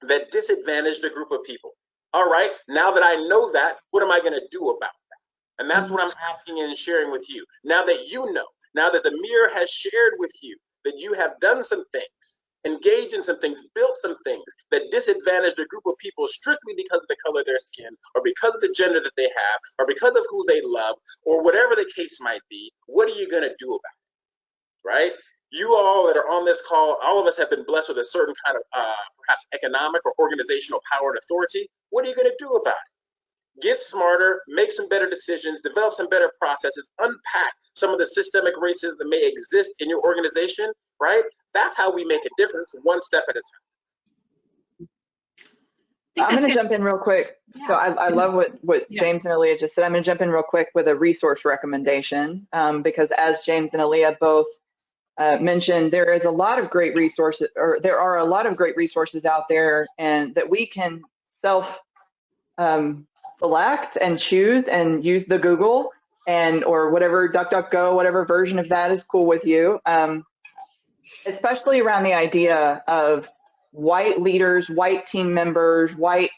S4: that disadvantaged a group of people. All right, now that I know that, what am I going to do about that? And that's what I'm asking and sharing with you. Now that you know, now that the mirror has shared with you that you have done some things, engaged in some things, built some things that disadvantaged a group of people strictly because of the color of their skin, or because of the gender that they have, or because of who they love, or whatever the case might be, what are you going to do about it, right? You all that are on this call, all of us have been blessed with a certain kind of perhaps economic or organizational power and authority. What are you going to do about it? Get smarter, make some better decisions, develop some better processes, unpack some of the systemic racism that may exist in your organization, right? That's how we make a difference, one step at a time.
S3: I'm going to jump in real quick.
S5: Yeah.
S3: So I love what James and Aaliyah just said. I'm going to jump in real quick with a resource recommendation because as James and Aaliyah both mentioned, there is a lot of great resources, or there are a lot of great resources out there, and that we can select and choose and use the Google and or whatever DuckDuckGo, whatever version of that is cool with you, especially around the idea of white leaders, white team members, white,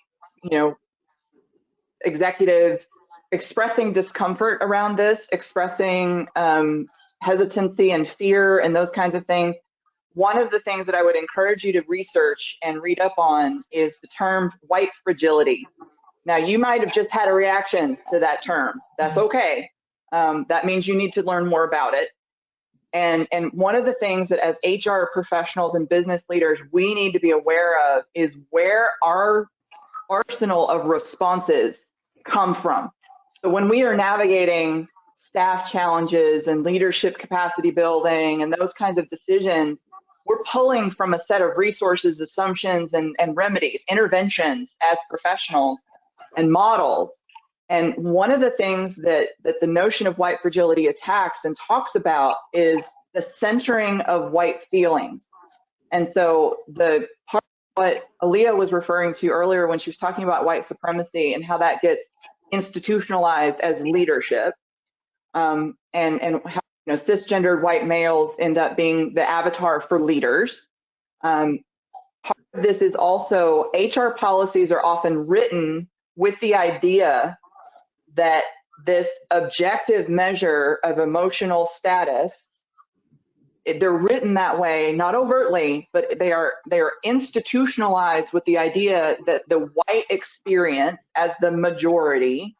S3: executives expressing discomfort around this, expressing hesitancy and fear and those kinds of things. One of the things that I would encourage you to research and read up on is the term white fragility. Now, you might have just had a reaction to that term. That's okay. That means you need to learn more about it. And one of the things that as HR professionals and business leaders, we need to be aware of is where our arsenal of responses come from. So when we are navigating staff challenges and leadership capacity building and those kinds of decisions, we're pulling from a set of resources, assumptions, and remedies, interventions as professionals and models. And one of the things that the notion of white fragility attacks and talks about is the centering of white feelings. And so the part of what Aaliyah was referring to earlier when she was talking about white supremacy and how that gets institutionalized as leadership, and how cisgendered white males end up being the avatar for leaders. Part of this is also HR policies are often written with the idea that this objective measure of emotional status, they're written that way, not overtly, but they are institutionalized with the idea that the white experience as the majority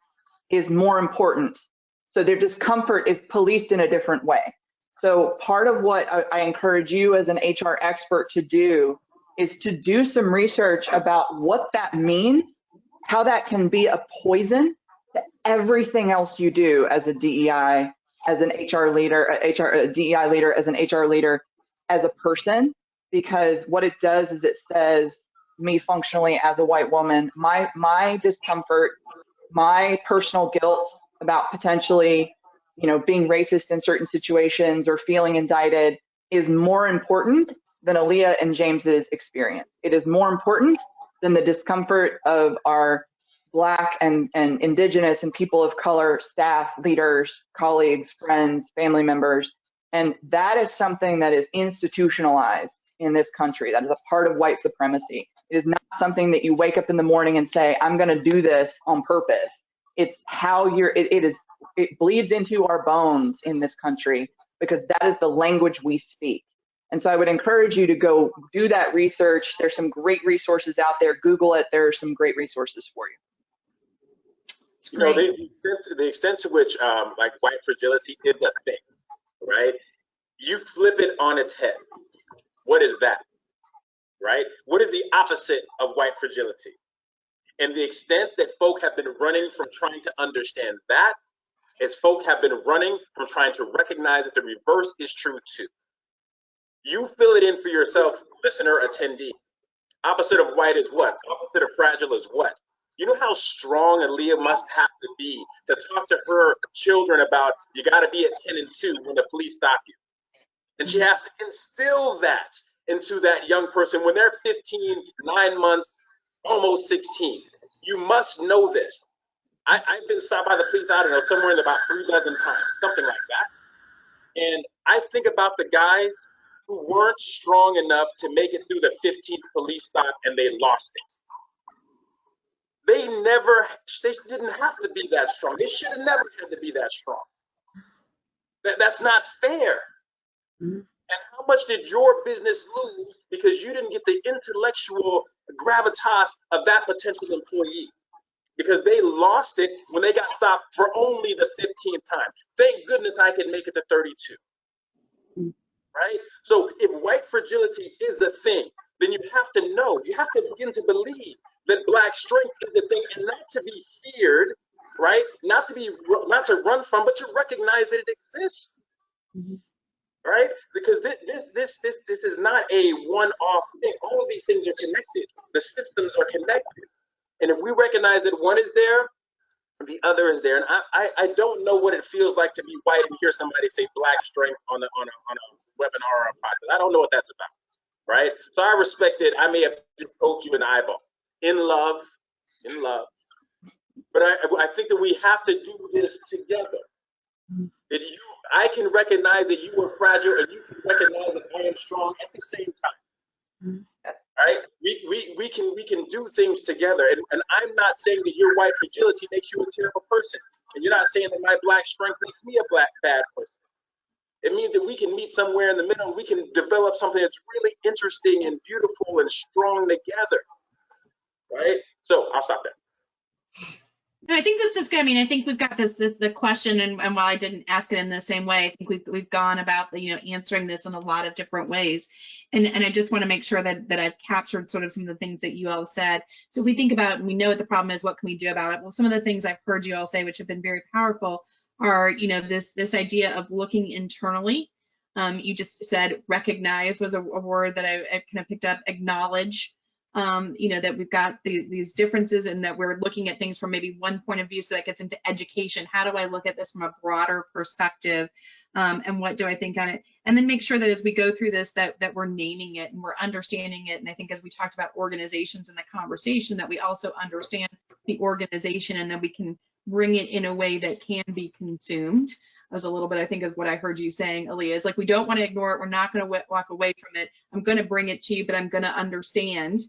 S3: is more important. So their discomfort is policed in a different way. So part of what I encourage you as an HR expert to do is to do some research about what that means, how that can be a poison to everything else you do as a DEI, as an HR leader, a DEI leader, as an HR leader, as a person, because what it does is it says, me functionally as a white woman, my discomfort, my personal guilt about potentially, being racist in certain situations or feeling indicted is more important than Aaliyah and James's experience. It is more important than the discomfort of our Black and Indigenous and people of color staff, leaders, colleagues, friends, family members. And that is something that is institutionalized in this country. That is a part of white supremacy. It is not something that you wake up in the morning and say, I'm going to do this on purpose. It's how it bleeds into our bones in this country because that is the language we speak. And so I would encourage you to go do that research. There's some great resources out there. Google it. There are some great resources for you.
S4: The extent to which like white fragility is a thing, right? You flip it on its head. What is that, right? What is the opposite of white fragility? And the extent that folk have been running from trying to understand that is folk have been running from trying to recognize that the reverse is true too. You fill it in for yourself, listener, attendee. Opposite of white is what? Opposite of fragile is what? You know how strong Aaliyah must have to be to talk to her children about you got to be at 10 and 2 when the police stop you. And she has to instill that into that young person when they're 15, 9 months, almost 16. You must know this. I've been stopped by the police, I don't know, somewhere in about 3 dozen times, something like that. And I think about the guys who weren't strong enough to make it through the 15th police stop and they lost it. They didn't have to be that strong. They should have never had to be that strong. That's not fair. And how much did your business lose because you didn't get the intellectual gravitas of that potential employee? Because they lost it when they got stopped for only the 15th time. Thank goodness I could make it to 32. Right? So if white fragility is the thing, then you have to know, you have to begin to believe that Black strength is the thing, and not to be feared, right? Not to run from, but to recognize that it exists. Right? Because this is not a one-off thing. All of these things are connected. The systems are connected. And if we recognize that one is there, the other is there. And I don't know what it feels like to be white and hear somebody say Black strength on a webinar or a podcast. I don't know what that's about. Right? So I respect it. I may have just poked you in the eyeball. In love. But I think that we have to do this together. That I can recognize that you are fragile, and you can recognize that I am strong at the same time. Right? We can do things together. And I'm not saying that your white fragility makes you a terrible person. And you're not saying that my Black strength makes me a bad person. It means that we can meet somewhere in the middle. We can develop something that's really interesting and beautiful and strong together. Right? So I'll stop there.
S5: No, I think this is good. I mean, I think we've got the question, and while I didn't ask it in the same way, I think we've gone about answering this in a lot of different ways. And I just want to make sure that I've captured sort of some of the things that you all said. So if we think about, and we know what the problem is, what can we do about it? Well, some of the things I've heard you all say, which have been very powerful, are this idea of looking internally. You just said recognize was a word that I kind of picked up. Acknowledge. That we've got these differences and that we're looking at things from maybe one point of view. So that gets into education. How do I look at this from a broader perspective? And what do I think on it? And then make sure that as we go through this, that we're naming it and we're understanding it. And I think as we talked about organizations in the conversation, that we also understand the organization and that we can bring it in a way that can be consumed. That was a little bit, I think, of what I heard you saying, Aaliyah, is like, we don't want to ignore it. We're not going to walk away from it. I'm going to bring it to you, but I'm going to understand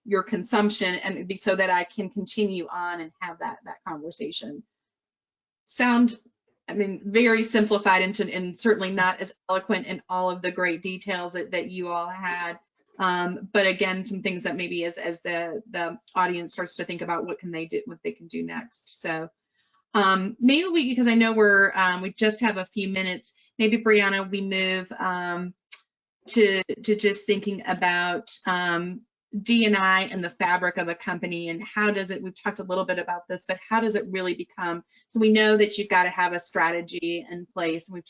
S5: your consumption and so that I can continue on and have that conversation. Very simplified and certainly not as eloquent in all of the great details that you all had. But again, some things that maybe as the audience starts to think about what they can do next. So maybe because I know we just have a few minutes, maybe Brianna, we move to just thinking about D&I and the fabric of a company, and how does it, we've talked a little bit about this, but how does it really become, so we know that you've got to have a strategy in place, and we've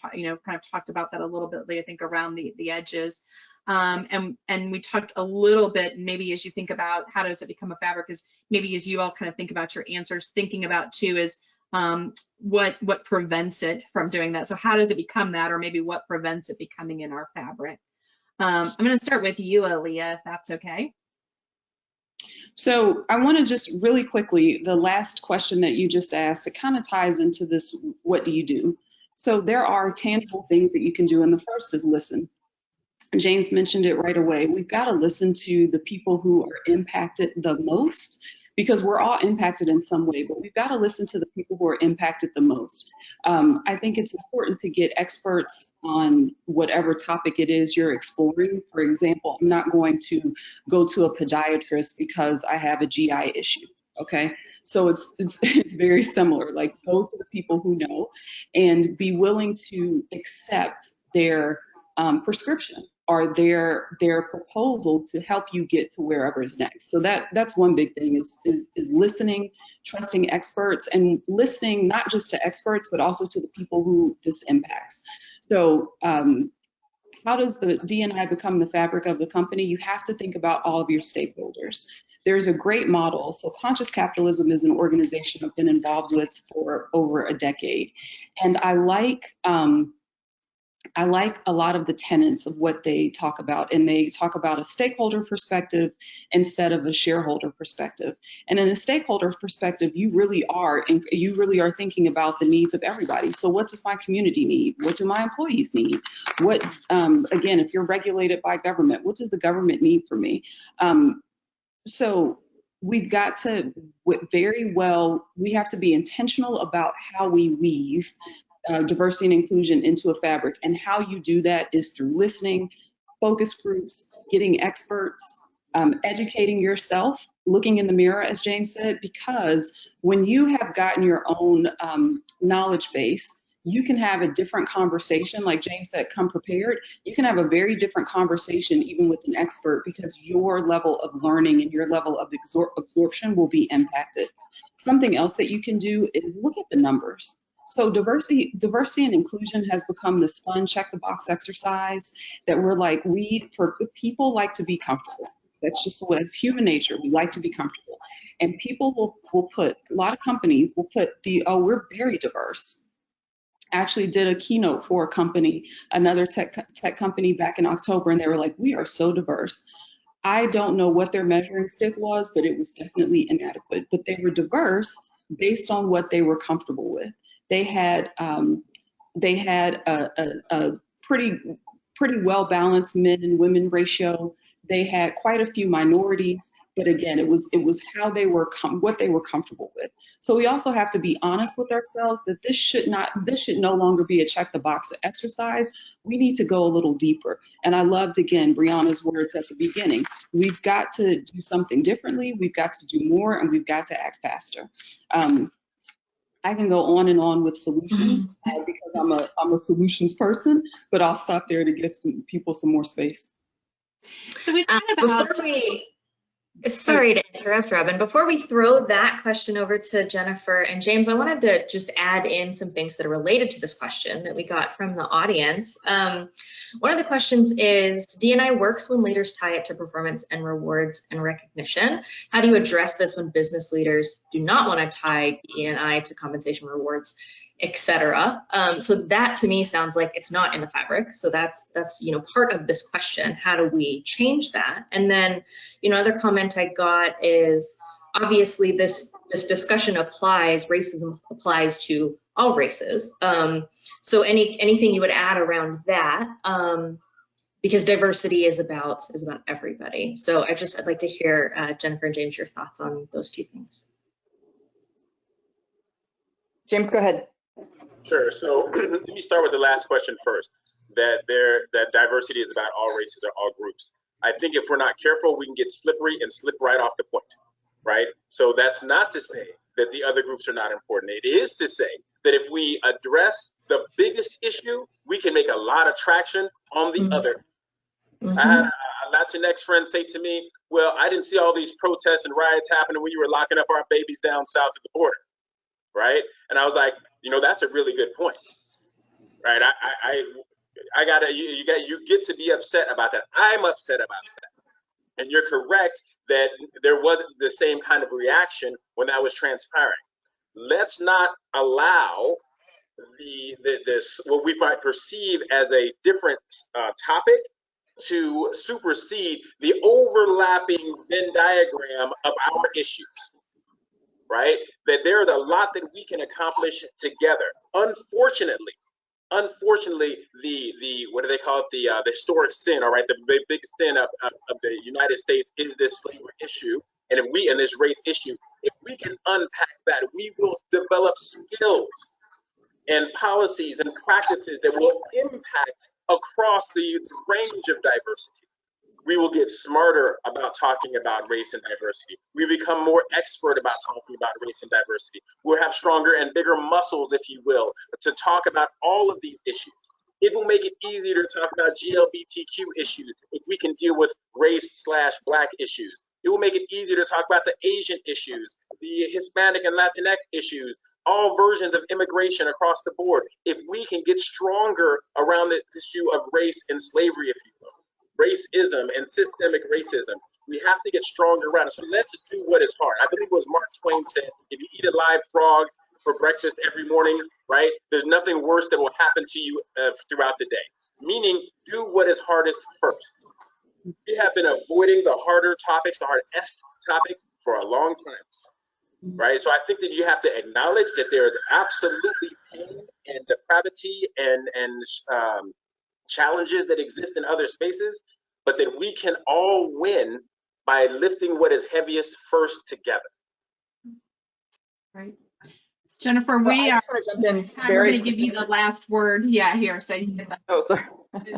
S5: kind of talked about that a little bit, I think, around the edges, and we talked a little bit, maybe as you think about how does it become a fabric, is maybe as you all kind of think about your answers, thinking about too is what prevents it from doing that. So how does it become that, or maybe what prevents it becoming in our fabric? I'm going to start with you, Aaliyah, if that's okay.
S2: So I want to just really quickly, the last question that you just asked, it kind of ties into this, what do you do? So there are tangible things that you can do, and the first is listen. James mentioned it right away. We've got to listen to the people who are impacted the most, because we're all impacted in some way, but we've got to listen to the people who are impacted the most. I think it's important to get experts on whatever topic it is you're exploring. For example, I'm not going to go to a podiatrist because I have a GI issue, okay? So it's very similar, like go to the people who know and be willing to accept their prescription or their proposal to help you get to wherever is next. So that's one big thing is listening, trusting experts, and listening not just to experts, but also to the people who this impacts. So how does the D&I become the fabric of the company? You have to think about all of your stakeholders. There's a great model. So Conscious Capitalism is an organization I've been involved with for over a decade. And I like I like a lot of the tenets of what they talk about, and they talk about a stakeholder perspective instead of a shareholder perspective. And in a stakeholder perspective, you really are thinking about the needs of everybody. So what does my community need? What do my employees need? What, again, if you're regulated by government, what does the government need from me? So we've got to we have to be intentional about how we weave diversity and inclusion into a fabric. And how you do that is through listening, focus groups, getting experts, educating yourself, looking in the mirror, as James said, because when you have gotten your own knowledge base, you can have a different conversation. Like James said, come prepared. You can have a very different conversation even with an expert, because your level of learning and your level of absorption will be impacted. Something else that you can do is look at the numbers. So diversity and inclusion has become this fun check the box exercise that we're like, people like to be comfortable. That's just the way, it's human nature. We like to be comfortable. And people will put, a lot of companies will put we're very diverse. I actually did a keynote for a company, another tech company back in October, and they were like, we are so diverse. I don't know what their measuring stick was, but it was definitely inadequate. But they were diverse based on what they were comfortable with. They had a pretty well balanced men and women ratio. They had quite a few minorities, but again, it was how they were what they were comfortable with. So we also have to be honest with ourselves that this should no longer be a check the box exercise. We need to go a little deeper. And I loved, again, Brianna's words at the beginning. We've got to do something differently. We've got to do more, and we've got to act faster. I can go on and on with solutions because I'm a solutions person, but I'll stop there to give some people some more space.
S5: So we've got about...
S1: Sorry to interrupt, Robin. Before we throw that question over to Jennifer and James, I wanted to just add in some things that are related to this question that we got from the audience. One of the questions is, D&I works when leaders tie it to performance and rewards and recognition. How do you address this when business leaders do not want to tie D&I to compensation, rewards, etc.? So that to me sounds like it's not in the fabric. So that's part of this question. How do we change that? And then other comment I got is, obviously this discussion racism applies to all races. So anything you would add around that, because diversity is about everybody. So I'd like to hear Jennifer and James, your thoughts on those two things.
S3: James, go ahead.
S4: Sure. So let me start with the last question first. That diversity is about all races or all groups. I think if we're not careful, we can get slippery and slip right off the point, right? So that's not to say that the other groups are not important. It is to say that if we address the biggest issue, we can make a lot of traction on the other. I had a Latinx friend say to me, well, I didn't see all these protests and riots happening when you were locking up our babies down south of the border, right? And I was like, that's a really good point, right? You get to be upset about that. I'm upset about that. And you're correct that there wasn't the same kind of reaction when that was transpiring. Let's not allow this what we might perceive as a different topic to supersede the overlapping Venn diagram of our issues, right? That there's a lot that we can accomplish together. Unfortunately, the what do they call it? The historic sin, all right, the big sin of the United States is this slavery issue, and this race issue, if we can unpack that, we will develop skills and policies and practices that will impact across the range of diversity. We will get smarter about talking about race and diversity. We become more expert about talking about race and diversity. We'll have stronger and bigger muscles, if you will, to talk about all of these issues. It will make it easier to talk about GLBTQ issues if we can deal with race/Black issues. It will make it easier to talk about the Asian issues, the Hispanic and Latinx issues, all versions of immigration across the board. If we can get stronger around the issue of race and slavery, if you will, racism and systemic racism, we have to get stronger around it. So let's do what is hard. I believe it was Mark Twain said, if you eat a live frog, for breakfast every morning, right? There's nothing worse that will happen to you throughout the day. Meaning, do what is hardest first. We have been avoiding the harder topics, the hardest topics for a long time, right? So I think that you have to acknowledge that there is absolutely pain and depravity and challenges that exist in other spaces, but that we can all win by lifting what is heaviest first together.
S5: Right. Jennifer, we are
S3: going
S5: to give you the last word. Yeah, here. So you get that.
S3: Oh, sorry.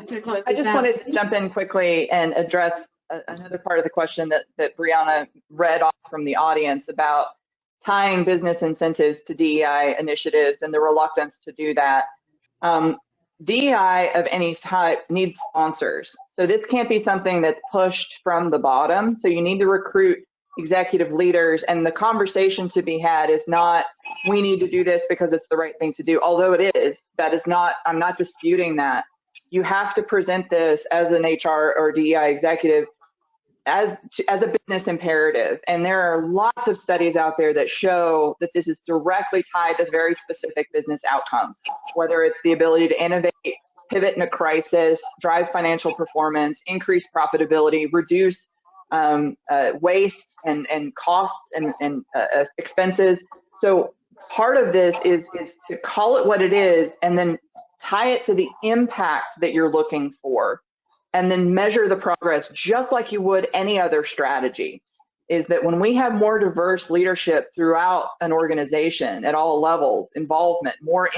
S5: To close
S3: I
S5: this
S3: just
S5: out.
S3: wanted to jump in quickly and address another part of the question that Brianna read off from the audience about tying business incentives to DEI initiatives and the reluctance to do that. DEI of any type needs sponsors. So this can't be something that's pushed from the bottom. So you need to recruit executive leaders, and the conversation to be had is not, we need to do this because it's the right thing to do. Although it is, that is not, I'm not disputing that. You have to present this as an HR or DEI executive as a business imperative. And there are lots of studies out there that show that this is directly tied to very specific business outcomes, whether it's the ability to innovate, pivot in a crisis, drive financial performance, increase profitability, reduce waste and costs and expenses. So part of this is to call it what it is and then tie it to the impact that you're looking for, and then measure the progress just like you would any other strategy. Is that when we have more diverse leadership throughout an organization at all levels, involvement, more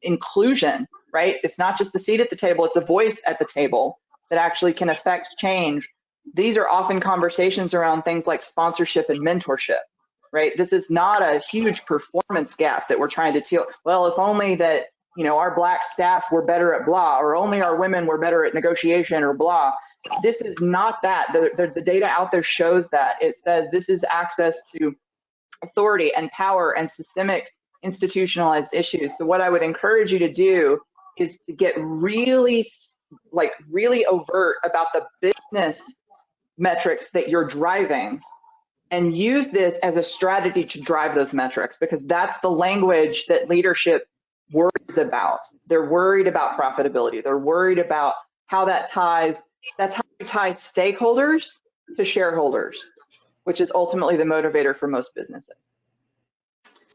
S3: inclusion, right? It's not just the seat at the table, it's a voice at the table that actually can affect change. These are often conversations around things like sponsorship and mentorship, right? This is not a huge performance gap that we're trying to deal. Well, if only that, you know, our Black staff were better at blah, or only our women were better at negotiation or blah. This is not that. The data out there shows that. It says this is access to authority and power and systemic institutionalized issues. So what I would encourage you to do is to get really overt about the business metrics that you're driving and use this as a strategy to drive those metrics, because that's the language that leadership worries about. They're worried about profitability. They're worried about how that ties. That's how you tie stakeholders to shareholders, which is ultimately the motivator for most businesses.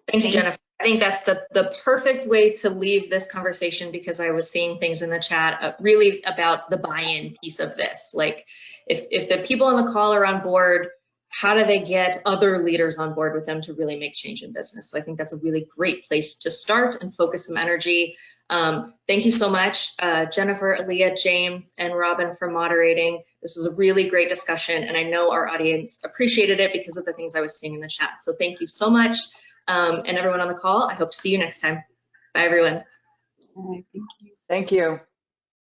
S1: Thank you, Jennifer. I think that's the perfect way to leave this conversation, because I was seeing things in the chat really about the buy-in piece of this. Like if the people on the call are on board, how do they get other leaders on board with them to really make change in business? So I think that's a really great place to start and focus some energy. Thank you so much, Jennifer, Aaliyah, James, and Robin for moderating. This was a really great discussion, and I know our audience appreciated it because of the things I was seeing in the chat. So thank you so much. And everyone on the call, I hope to see you next time. Bye, everyone.
S2: All right, thank you.
S3: Thank you.